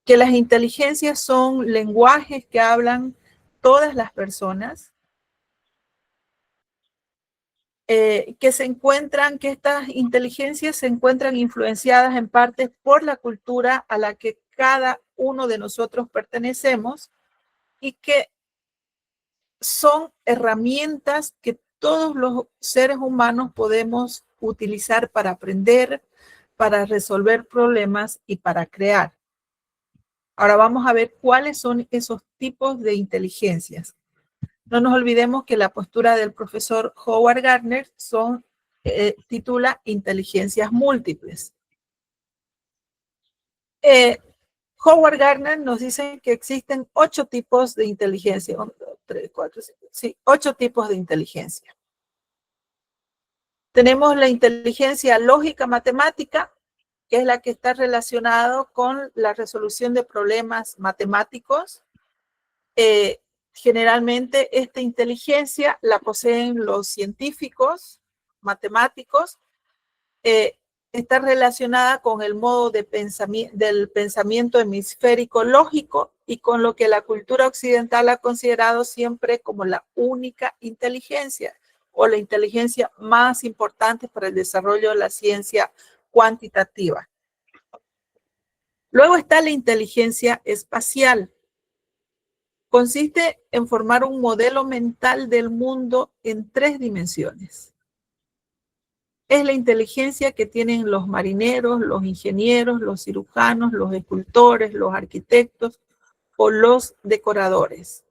Que las inteligencias son lenguajes que hablan todas las personas, que estas inteligencias se encuentran influenciadas en parte por la cultura a la que cada uno de nosotros pertenecemos y que son herramientas que todos los seres humanos podemos utilizar para aprender, para resolver problemas y para crear. Ahora vamos a ver cuáles son esos tipos de inteligencias. No nos olvidemos que la postura del profesor Howard Gardner titula inteligencias múltiples. Howard Gardner nos dice que existen 8 tipos de inteligencia. 1, 2, 3, 4, 5, sí, 8 tipos de inteligencia. Tenemos la inteligencia lógica matemática, que es la que está relacionada con la resolución de problemas matemáticos. Generalmente esta inteligencia la poseen los científicos, matemáticos, está relacionada con el modo del pensamiento hemisférico lógico y con lo que la cultura occidental ha considerado siempre como la única inteligencia o la inteligencia más importante para el desarrollo de la ciencia cuantitativa. Luego está la inteligencia espacial. Consiste en formar un modelo mental del mundo en 3 dimensiones. Es la inteligencia que tienen los marineros, los ingenieros, los cirujanos, los escultores, los arquitectos o los decoradores.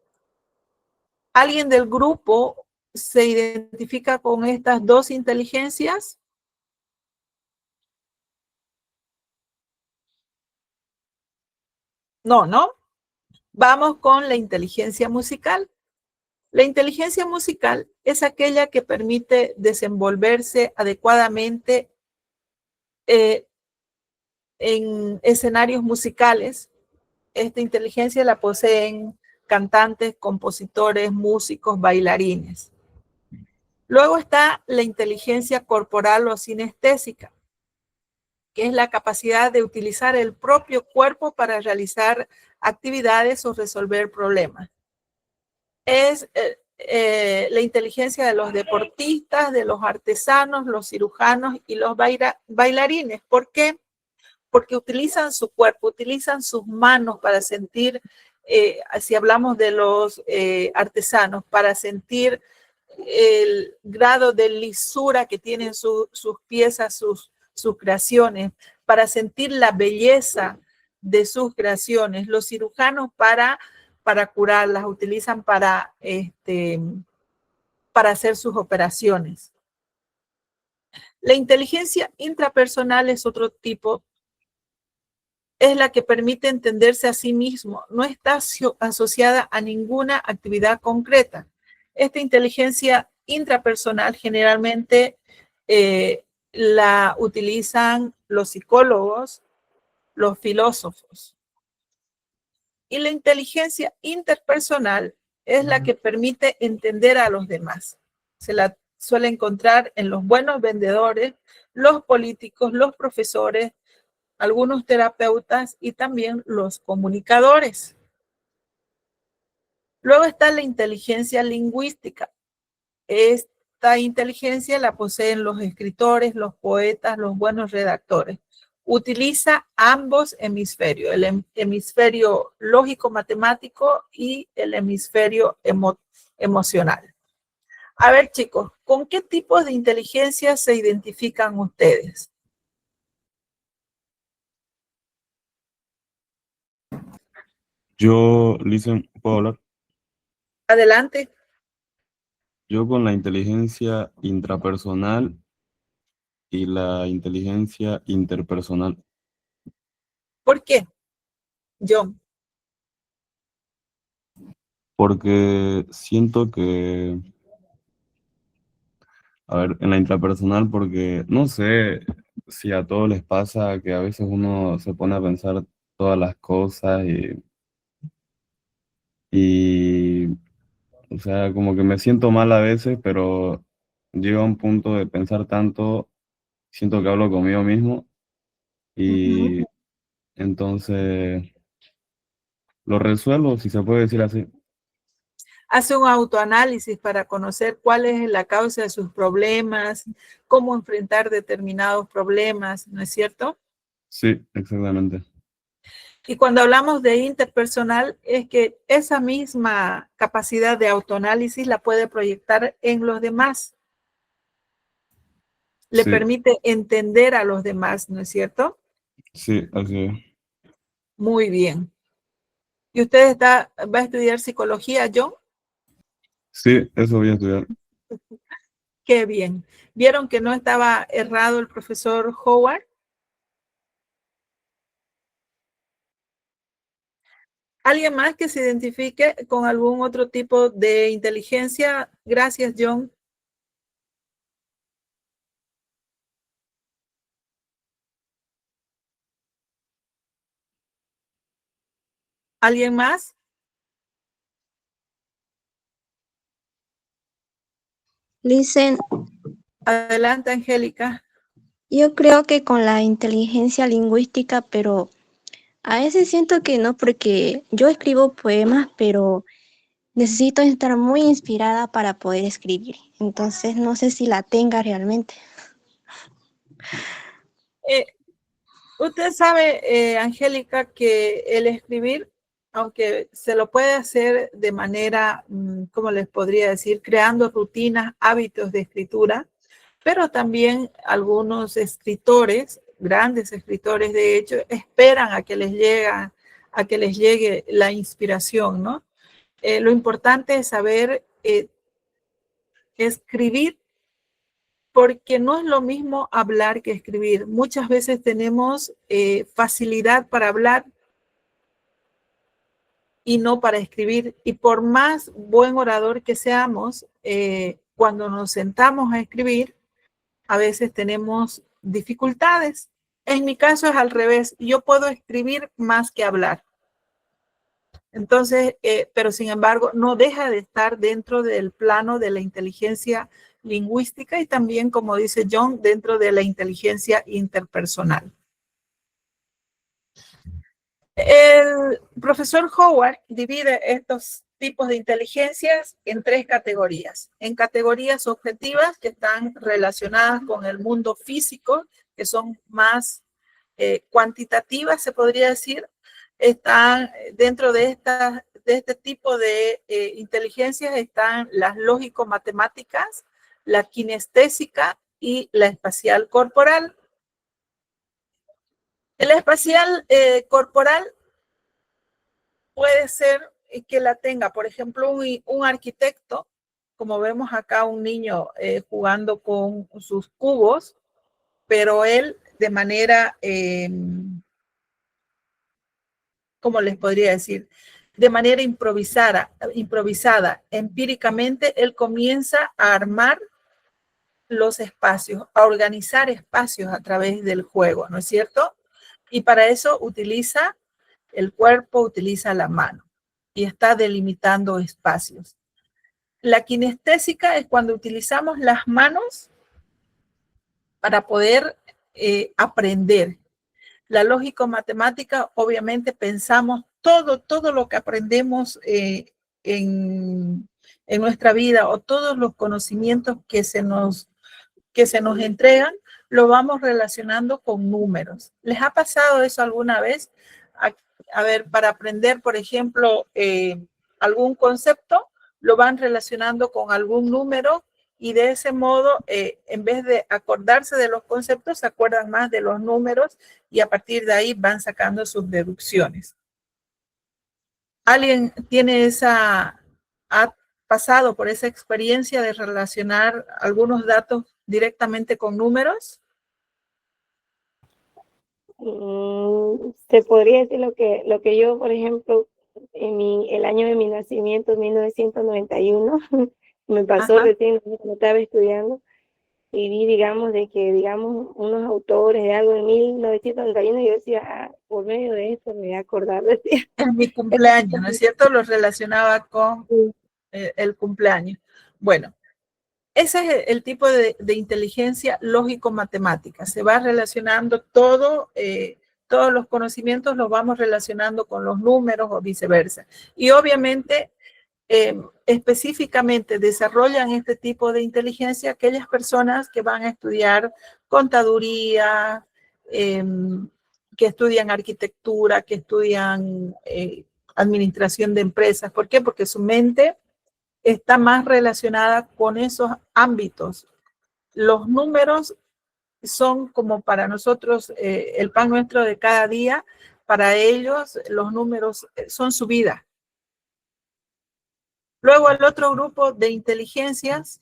¿Alguien del grupo se identifica con estas 2 inteligencias? No, ¿no? Vamos con la inteligencia musical. La inteligencia musical es aquella que permite desenvolverse adecuadamente en escenarios musicales. Esta inteligencia la poseen cantantes, compositores, músicos, bailarines. Luego está la inteligencia corporal o sinestésica, que es la capacidad de utilizar el propio cuerpo para realizar actividades o resolver problemas. la inteligencia de los deportistas, de los artesanos, los cirujanos y los bailarines. ¿Por qué? Porque utilizan su cuerpo, utilizan sus manos para sentir, si hablamos de los artesanos, para sentir el grado de lisura que tienen sus piezas, sus creaciones, para sentir la belleza de sus creaciones. Los cirujanos para curarlas, utilizan para hacer sus operaciones. La inteligencia intrapersonal es otro tipo, es la que permite entenderse a sí mismo, no está asociada a ninguna actividad concreta. Esta inteligencia intrapersonal generalmente la utilizan los psicólogos, los filósofos. Y la inteligencia interpersonal es la que permite entender a los demás. Se la suele encontrar en los buenos vendedores, los políticos, los profesores, algunos terapeutas y también los comunicadores. Luego está la inteligencia lingüística. Esta inteligencia la poseen los escritores, los poetas, los buenos redactores. Utiliza ambos hemisferios, el hemisferio lógico-matemático y el hemisferio emocional. A ver, chicos, ¿con qué tipos de inteligencia se identifican ustedes? Yo, Listen, ¿puedo hablar? Adelante. Yo con la inteligencia intrapersonal y la inteligencia interpersonal. ¿Por qué, John? Porque siento que, a ver, en la intrapersonal, porque no sé si a todos les pasa que a veces uno se pone a pensar todas las cosas y o sea, como que me siento mal a veces, pero llega un punto de pensar tanto, siento que hablo conmigo mismo y entonces lo resuelvo, si se puede decir así. Hace un autoanálisis para conocer cuál es la causa de sus problemas, cómo enfrentar determinados problemas, ¿no es cierto? Sí, exactamente. Y cuando hablamos de interpersonal, es que esa misma capacidad de autoanálisis la puede proyectar en los demás. Le Sí, permite entender a los demás, ¿no es cierto? sí, así es. Muy bien. ¿Y usted va a estudiar psicología, John? Sí, eso voy a estudiar. Qué bien. ¿Vieron que no estaba errado el profesor Howard? ¿Alguien más que se identifique con algún otro tipo de inteligencia? Gracias, John. ¿Alguien más? Listen, Adelante, Angélica. yo creo que con la inteligencia lingüística, pero a veces siento que no, porque yo escribo poemas, pero necesito estar muy inspirada para poder escribir. Entonces, no sé si la tenga realmente. Usted sabe, Angélica, que el escribir, aunque se lo puede hacer de manera, ¿cómo les podría decir? Creando rutinas, hábitos de escritura, pero también algunos escritores, grandes escritores de hecho, esperan a que les llegue la inspiración, ¿no? Lo importante es saber escribir, porque no es lo mismo hablar que escribir. Muchas veces tenemos facilidad para hablar y no para escribir. Y por más buen orador que seamos, cuando nos sentamos a escribir, a veces tenemos dificultades. En mi caso es al revés. Yo puedo escribir más que hablar. Entonces, pero sin embargo, no deja de estar dentro del plano de la inteligencia lingüística y también, como dice John, dentro de la inteligencia interpersonal. El profesor Howard divide estos tipos de inteligencias en 3 categorías. En categorías objetivas que están relacionadas con el mundo físico, que son más cuantitativas, se podría decir. Están dentro de este tipo de inteligencias están las lógico-matemáticas, la kinestésica y la espacial corporal. La espacial corporal puede ser que la tenga, por ejemplo, un arquitecto, como vemos acá un niño jugando con sus cubos, pero él de manera, ¿cómo les podría decir? De manera improvisada, empíricamente, él comienza a armar los espacios, a organizar espacios a través del juego, ¿no es cierto? Y para eso utiliza el cuerpo, utiliza la mano y está delimitando espacios. La kinestésica es cuando utilizamos las manos para poder aprender. La lógico-matemática, obviamente pensamos todo lo que aprendemos en nuestra vida o todos los conocimientos que se nos entregan, lo vamos relacionando con números. ¿Les ha pasado eso alguna vez? A ver, para aprender, por ejemplo, algún concepto, lo van relacionando con algún número y de ese modo, en vez de acordarse de los conceptos, se acuerdan más de los números y a partir de ahí van sacando sus deducciones. ¿Alguien ha pasado por esa experiencia de relacionar algunos datos directamente con números? Se podría decir lo que yo, por ejemplo, el año de mi nacimiento, 1991, me pasó recién cuando estaba estudiando y vi, digamos, unos autores de algo en 1991 y yo decía, por medio de esto me voy a acordar, decía. Es mi cumpleaños, ¿no es cierto? Lo relacionaba con el cumpleaños. Bueno, ese es el tipo de inteligencia lógico-matemática. Se va relacionando todos los conocimientos los vamos relacionando con los números o viceversa. Y obviamente, específicamente desarrollan este tipo de inteligencia aquellas personas que van a estudiar contaduría, que estudian arquitectura, que estudian administración de empresas. ¿Por qué? Porque su mente está más relacionada con esos ámbitos. Los números son como para nosotros el pan nuestro de cada día. Para ellos los números son su vida. Luego el otro grupo de inteligencias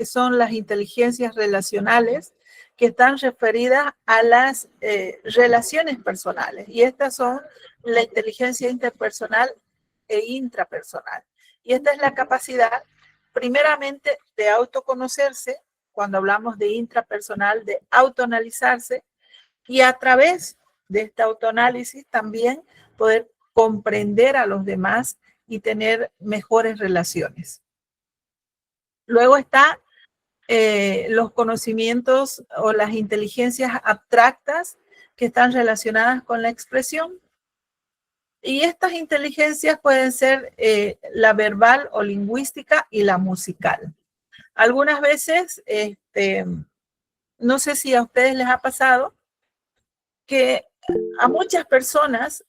son las inteligencias relacionales que están referidas a las relaciones personales. Y estas son la inteligencia interpersonal e intrapersonal. Y esta es la capacidad, primeramente, de autoconocerse, cuando hablamos de intrapersonal, de autoanalizarse, y a través de este autoanálisis también poder comprender a los demás y tener mejores relaciones. Luego está los conocimientos o las inteligencias abstractas que están relacionadas con la expresión. Y estas inteligencias pueden ser la verbal o lingüística y la musical. Algunas veces, no sé si a ustedes les ha pasado, que a muchas personas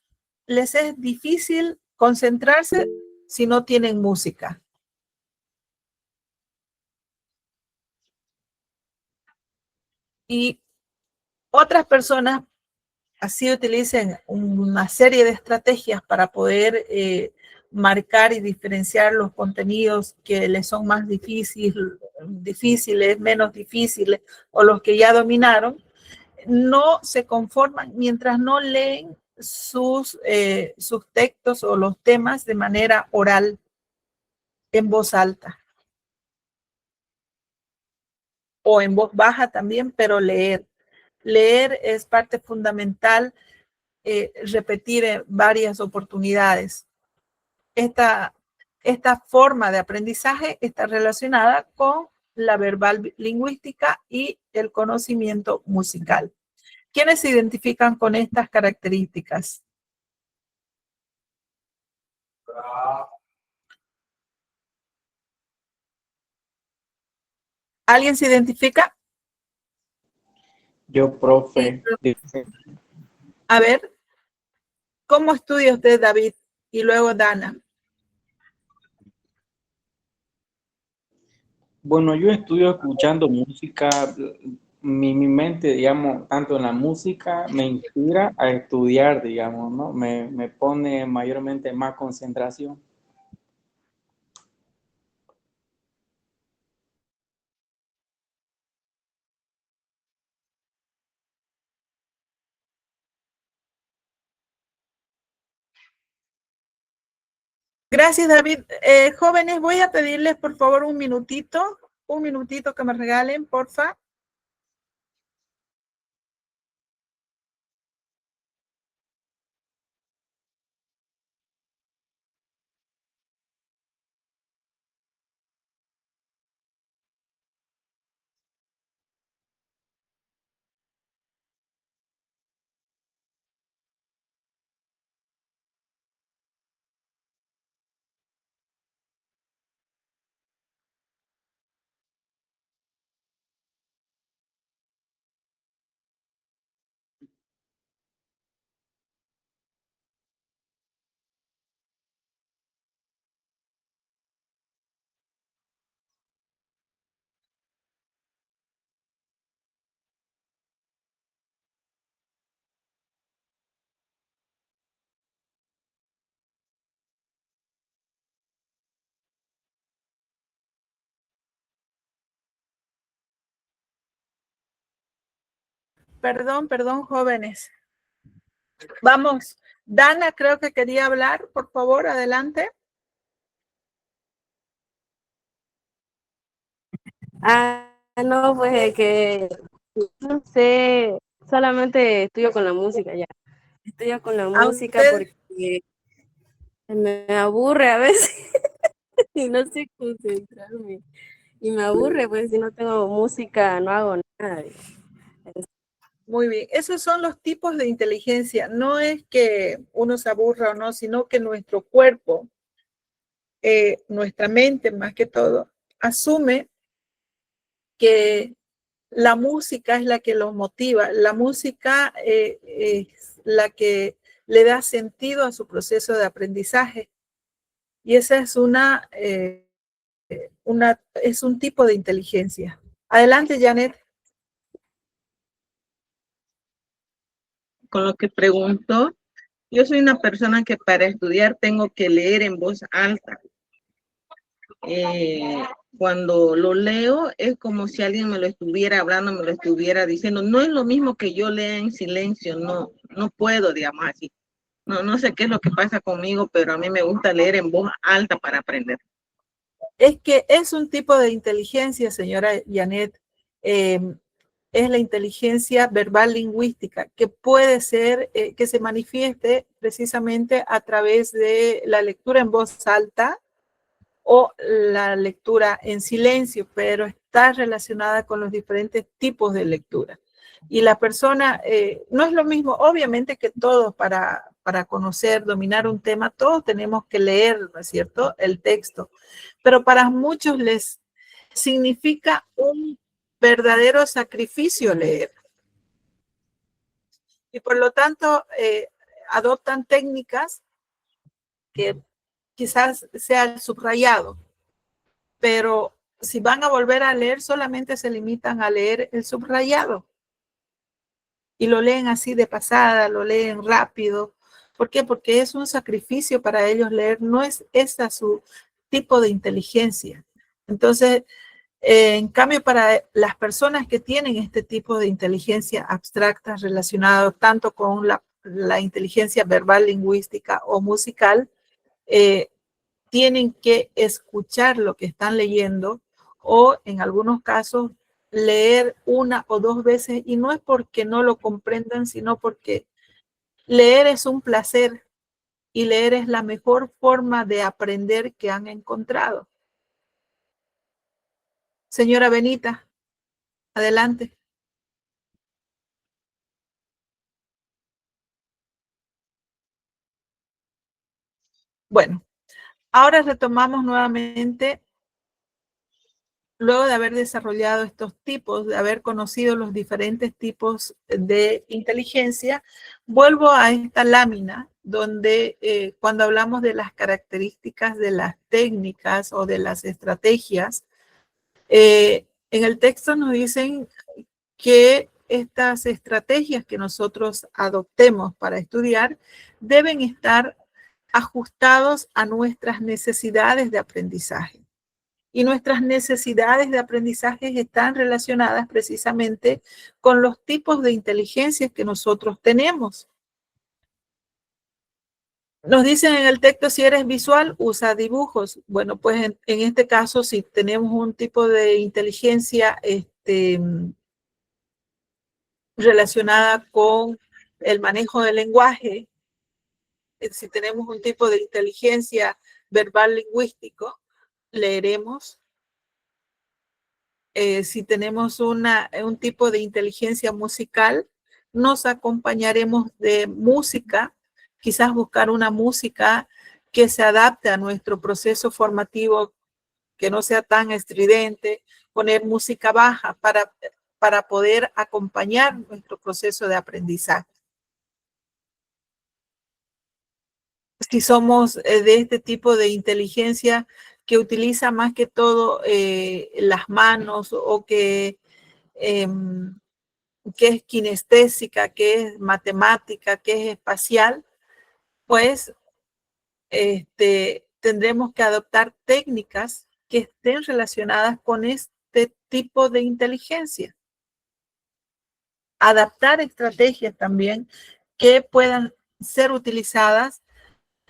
les es difícil concentrarse si no tienen música. Y otras personas así utilicen una serie de estrategias para poder marcar y diferenciar los contenidos que les son más difíciles, menos difíciles, o los que ya dominaron, no se conforman mientras no leen sus textos o los temas de manera oral, en voz alta. O en voz baja también, pero leer. Leer es parte fundamental, repetir en varias oportunidades. Esta forma de aprendizaje está relacionada con la verbal lingüística y el conocimiento musical. ¿Quiénes se identifican con estas características? ¿Alguien se identifica? Yo, profe. A ver, ¿cómo estudia usted, David? Y luego Dana. Bueno, yo estudio escuchando música. Mi mente, digamos, tanto en la música me inspira a estudiar, digamos, ¿no? Me pone mayormente más concentración. Gracias, David. Jóvenes, voy a pedirles, por favor, un minutito que me regalen, porfa. Perdón, jóvenes. Vamos, Dana creo que quería hablar, por favor, adelante. No, pues es que no sé, solamente estudio con la música ya. Estudio con la ¿A música usted? porque me aburre a veces y no sé concentrarme. Y me aburre, pues si no tengo música no hago nada. Muy bien, esos son los tipos de inteligencia. No es que uno se aburra o no, sino que nuestro cuerpo, nuestra mente más que todo, asume que la música es la que los motiva. La música es la que le da sentido a su proceso de aprendizaje. Y esa es es un tipo de inteligencia. Adelante, Janet. Con lo que preguntó, yo soy una persona que para estudiar tengo que leer en voz alta. Cuando lo leo es como si alguien me lo estuviera hablando, me lo estuviera diciendo. No es lo mismo que yo lea en silencio, no puedo, digamos así. No sé qué es lo que pasa conmigo, pero a mí me gusta leer en voz alta para aprender. Es que es un tipo de inteligencia, señora Janet, es la inteligencia verbal lingüística, que puede ser, que se manifieste precisamente a través de la lectura en voz alta o la lectura en silencio, pero está relacionada con los diferentes tipos de lectura. Y la persona, no es lo mismo, obviamente que todos para conocer, dominar un tema, todos tenemos que leer, ¿no es cierto?, el texto, pero para muchos les significa un verdadero sacrificio leer. Y por lo tanto, adoptan técnicas que quizás sea el subrayado, pero si van a volver a leer, solamente se limitan a leer el subrayado. Y lo leen así de pasada, lo leen rápido. ¿Por qué? Porque es un sacrificio para ellos leer, no es esa su tipo de inteligencia. Entonces, en cambio, para las personas que tienen este tipo de inteligencia abstracta relacionado tanto con la inteligencia verbal, lingüística o musical, tienen que escuchar lo que están leyendo o en algunos casos leer una o dos veces, y no es porque no lo comprendan, sino porque leer es un placer y leer es la mejor forma de aprender que han encontrado. Señora Benita, adelante. Bueno, ahora retomamos nuevamente luego de haber desarrollado estos tipos, de haber conocido los diferentes tipos de inteligencia, vuelvo a esta lámina donde cuando hablamos de las características de las técnicas o de las estrategias, en el texto nos dicen que estas estrategias que nosotros adoptemos para estudiar deben estar ajustados a nuestras necesidades de aprendizaje. Y nuestras necesidades de aprendizaje están relacionadas precisamente con los tipos de inteligencias que nosotros tenemos. Nos dicen en el texto, si eres visual, usa dibujos. Bueno, pues en este caso, si tenemos un tipo de inteligencia relacionada con el manejo del lenguaje, si tenemos un tipo de inteligencia verbal lingüístico, leeremos. Si tenemos un tipo de inteligencia musical, nos acompañaremos de música, quizás buscar una música que se adapte a nuestro proceso formativo, que no sea tan estridente, poner música baja para poder acompañar nuestro proceso de aprendizaje. Si somos de este tipo de inteligencia que utiliza más que todo las manos o que es kinestésica, que es matemática, que es espacial, pues tendremos que adoptar técnicas que estén relacionadas con este tipo de inteligencia. Adaptar estrategias también que puedan ser utilizadas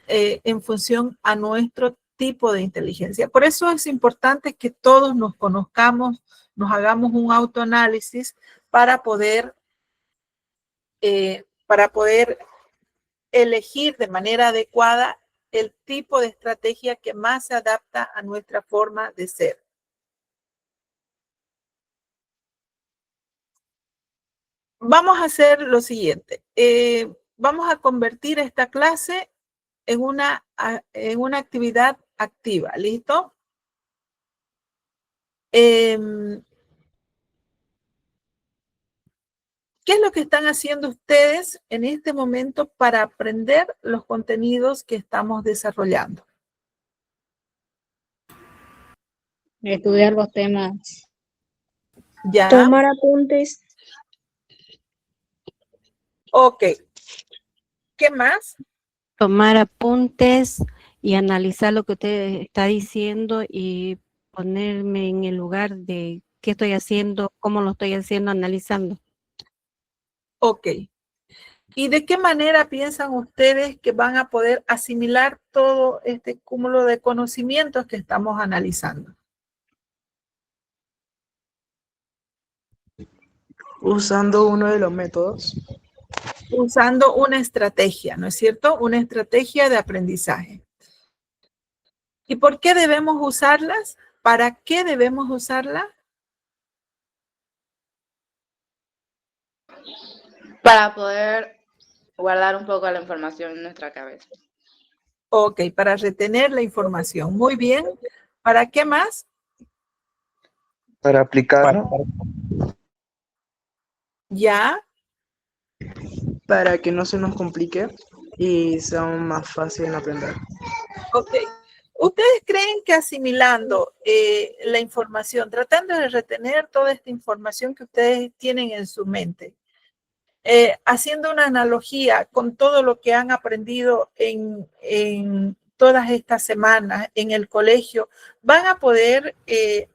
en función a nuestro tipo de inteligencia. Por eso es importante que todos nos conozcamos, nos hagamos un autoanálisis para poder elegir de manera adecuada el tipo de estrategia que más se adapta a nuestra forma de ser. Vamos a hacer lo siguiente. Vamos a convertir esta clase en una actividad activa. ¿Listo? ¿Qué es lo que están haciendo ustedes en este momento para aprender los contenidos que estamos desarrollando? Estudiar los temas. ¿Ya? Tomar apuntes. Ok. ¿Qué más? Tomar apuntes y analizar lo que usted está diciendo y ponerme en el lugar de qué estoy haciendo, cómo lo estoy haciendo, analizando. Ok. ¿Y de qué manera piensan ustedes que van a poder asimilar todo este cúmulo de conocimientos que estamos analizando? Usando uno de los métodos. Usando una estrategia, ¿no es cierto? Una estrategia de aprendizaje. ¿Y por qué debemos usarlas? ¿Para qué debemos usarla? Para poder guardar un poco la información en nuestra cabeza. Ok, para retener la información. Muy bien. ¿Para qué más? Para aplicarlo. Ya. Para que no se nos complique y sea más fácil en aprender. Ok. ¿Ustedes creen que asimilando la información, tratando de retener toda esta información que ustedes tienen en su mente, haciendo una analogía con todo lo que han aprendido en todas estas semanas en el colegio, van a poder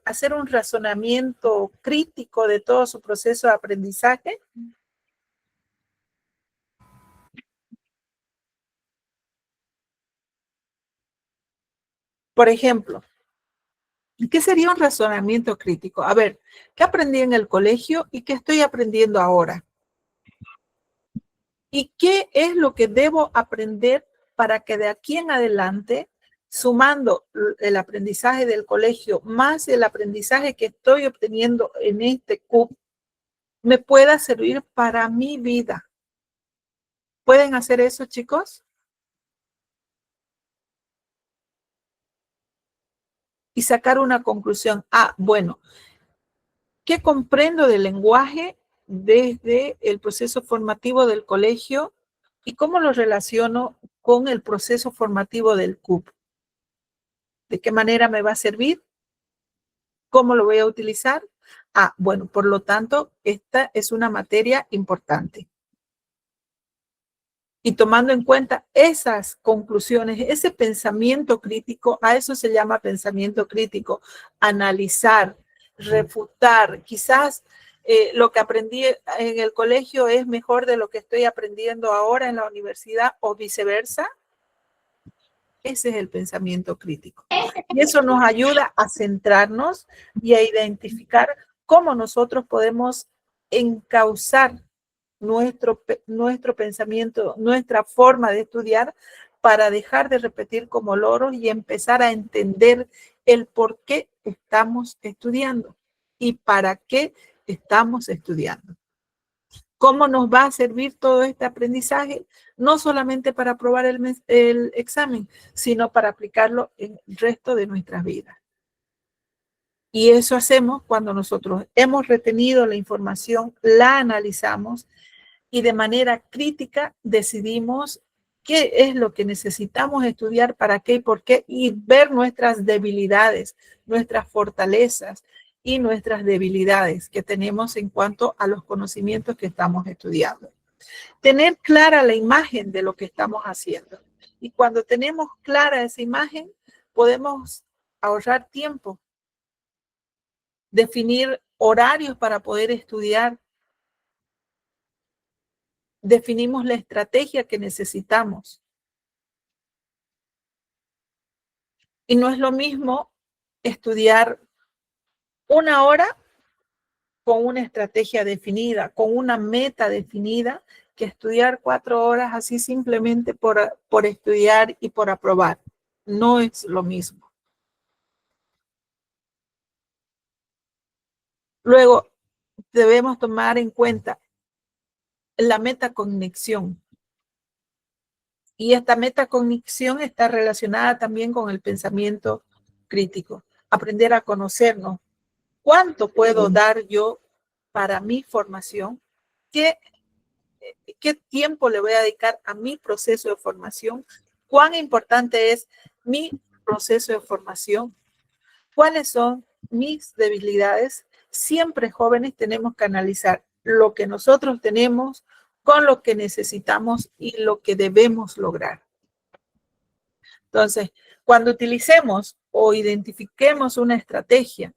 hacer un razonamiento crítico de todo su proceso de aprendizaje? Por ejemplo, ¿qué sería un razonamiento crítico? A ver, ¿qué aprendí en el colegio y qué estoy aprendiendo ahora? ¿Y qué es lo que debo aprender para que de aquí en adelante, sumando el aprendizaje del colegio más el aprendizaje que estoy obteniendo en este CUP, me pueda servir para mi vida? ¿Pueden hacer eso, chicos? y sacar una conclusión. Ah, bueno, ¿qué comprendo del lenguaje desde el proceso formativo del colegio y cómo lo relaciono con el proceso formativo del CUP? ¿De qué manera me va a servir? ¿Cómo lo voy a utilizar? Ah, bueno, por lo tanto, esta es una materia importante. Y tomando en cuenta esas conclusiones, ese pensamiento crítico, a eso se llama pensamiento crítico, analizar, refutar. Quizás lo que aprendí en el colegio es mejor de lo que estoy aprendiendo ahora en la universidad o viceversa. Ese es el pensamiento crítico. Y eso nos ayuda a centrarnos y a identificar cómo nosotros podemos encauzar nuestro pensamiento, nuestra forma de estudiar para dejar de repetir como loros y empezar a entender el por qué estamos estudiando y para qué estamos estudiando. ¿Cómo nos va a servir todo este aprendizaje? No solamente para aprobar el examen, sino para aplicarlo en el resto de nuestras vidas. Y eso hacemos cuando nosotros hemos retenido la información, la analizamos y de manera crítica decidimos qué es lo que necesitamos estudiar, para qué y por qué, y ver nuestras debilidades, nuestras fortalezas y nuestras debilidades que tenemos en cuanto a los conocimientos que estamos estudiando. Tener clara la imagen de lo que estamos haciendo. Y cuando tenemos clara esa imagen, podemos ahorrar tiempo, definir horarios para poder estudiar. Definimos la estrategia que necesitamos. Y no es lo mismo estudiar 1 hora con una estrategia definida, con una meta definida, que estudiar 4 horas así simplemente por estudiar y por aprobar. No es lo mismo. Luego, debemos tomar en cuenta la metacognición. Y esta metacognición está relacionada también con el pensamiento crítico. Aprender a conocernos. ¿Cuánto puedo dar yo para mi formación? ¿Qué tiempo le voy a dedicar a mi proceso de formación? ¿Cuán importante es mi proceso de formación? ¿Cuáles son mis debilidades? Siempre, jóvenes, tenemos que analizar lo que nosotros tenemos con lo que necesitamos y lo que debemos lograr. Entonces, cuando utilicemos o identifiquemos una estrategia,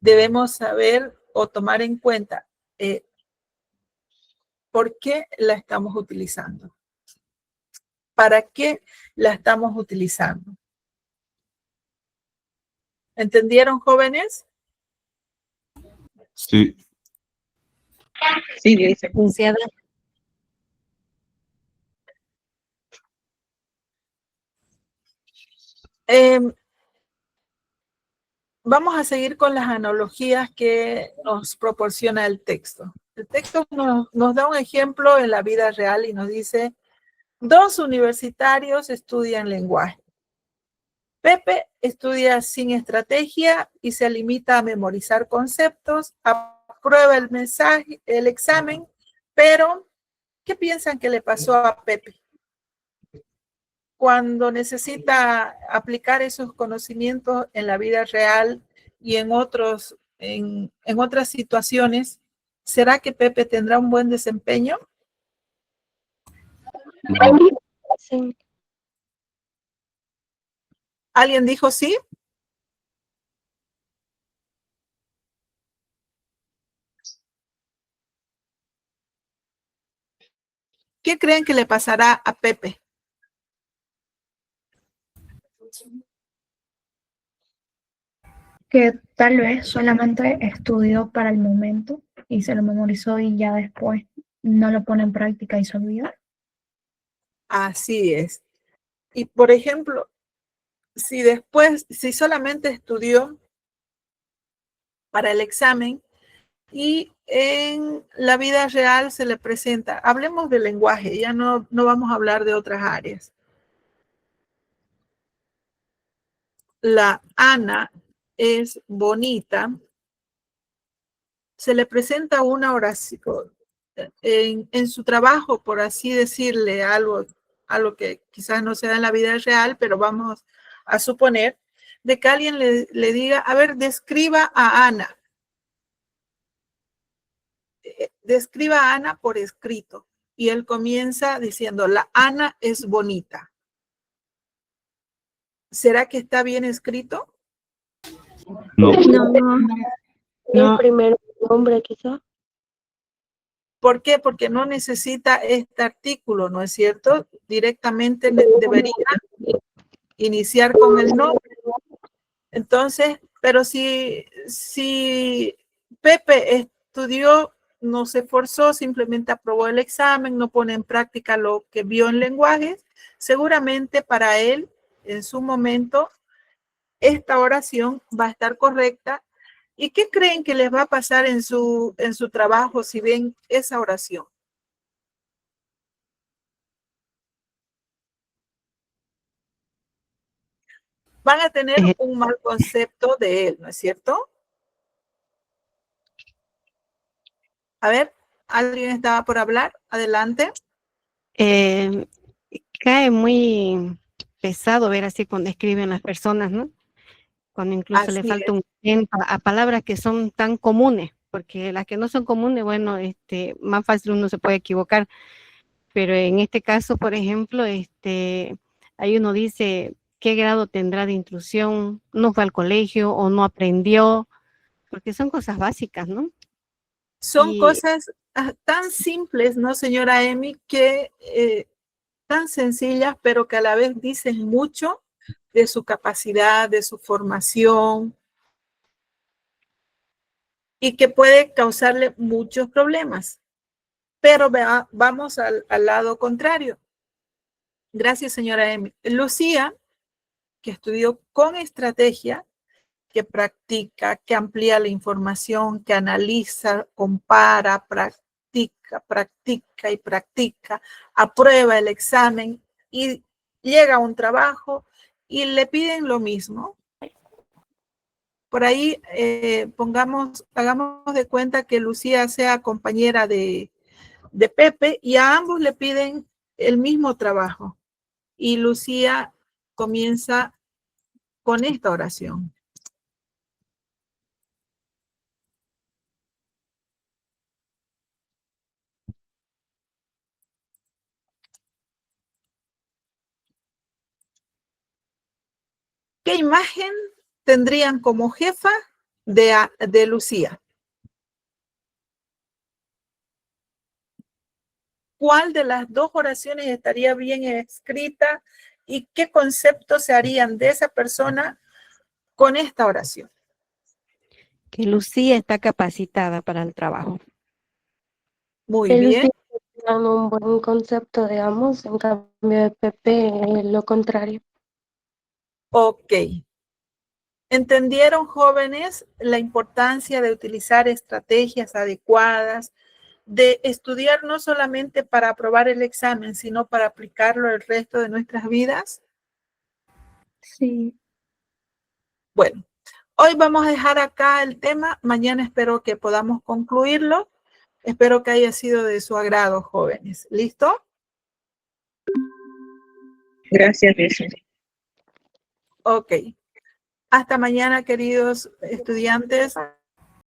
debemos saber o tomar en cuenta por qué la estamos utilizando. ¿Para qué la estamos utilizando? ¿Entendieron, jóvenes? Sí. Sí, dice. Vamos a seguir con las analogías que nos proporciona el texto. El texto nos da un ejemplo en la vida real y nos dice, 2 universitarios estudian lenguaje. Pepe estudia sin estrategia y se limita a memorizar conceptos, aprueba el examen, pero ¿qué piensan que le pasó a Pepe? Cuando necesita aplicar esos conocimientos en la vida real y en otras situaciones, ¿será que Pepe tendrá un buen desempeño? Sí. ¿Alguien dijo sí? ¿Qué creen que le pasará a Pepe? Que tal vez solamente estudió para el momento y se lo memorizó y ya después no lo pone en práctica y se olvida. Así es. Y por ejemplo, si solamente estudió para el examen y en la vida real se le presenta, hablemos del lenguaje, ya no vamos a hablar de otras áreas. la Ana es bonita, se le presenta una oración en su trabajo, por así decirle, algo que quizás no se da en la vida real, pero vamos a suponer, de que alguien le diga, a ver, describa a Ana. Describa a Ana por escrito. Y él comienza diciendo, la Ana es bonita. ¿Será que está bien escrito? No. El primer nombre quizá. ¿Por qué? Porque no necesita este artículo, ¿no es cierto? Directamente debería iniciar con el nombre. Entonces, pero si Pepe estudió, no se esforzó, simplemente aprobó el examen, no pone en práctica lo que vio en lenguajes, seguramente para él, en su momento, esta oración va a estar correcta. ¿Y qué creen que les va a pasar en su trabajo si ven esa oración? Van a tener un mal concepto de él, ¿no es cierto? A ver, ¿alguien estaba por hablar? Adelante. Cae muy pesado ver así cuando escriben las personas, ¿no? Cuando incluso le Así falta es. un tiempo a palabras que son tan comunes, porque las que no son comunes, bueno, más fácil uno se puede equivocar, pero en este caso, por ejemplo, ahí uno dice qué grado tendrá de intrusión, no fue al colegio o no aprendió, porque son cosas básicas, ¿no? Son Y cosas tan simples, ¿no, señora Emi? Que tan sencillas, pero que a la vez dicen mucho de su capacidad, de su formación, y que puede causarle muchos problemas. Pero vamos al lado contrario. Gracias, señora Emi. Lucía, que estudió con estrategia, que practica, que amplía la información, que analiza, compara, practica y practica, aprueba el examen y llega a un trabajo y le piden lo mismo. Por ahí hagamos de cuenta que Lucía sea compañera de Pepe y a ambos le piden el mismo trabajo. Y Lucía comienza con esta oración. ¿Qué imagen tendrían como jefa de Lucía? ¿Cuál de las dos oraciones estaría bien escrita y qué conceptos se harían de esa persona con esta oración? que Lucía está capacitada para el trabajo. Muy bien. Dan un buen concepto, digamos, en cambio de Pepe, lo contrario. Ok. ¿Entendieron, jóvenes, la importancia de utilizar estrategias adecuadas, de estudiar no solamente para aprobar el examen, sino para aplicarlo el resto de nuestras vidas? Sí. Bueno, hoy vamos a dejar acá el tema. Mañana espero que podamos concluirlo. Espero que haya sido de su agrado, jóvenes. ¿Listo? Gracias, Luisa. Ok. Hasta mañana, queridos estudiantes.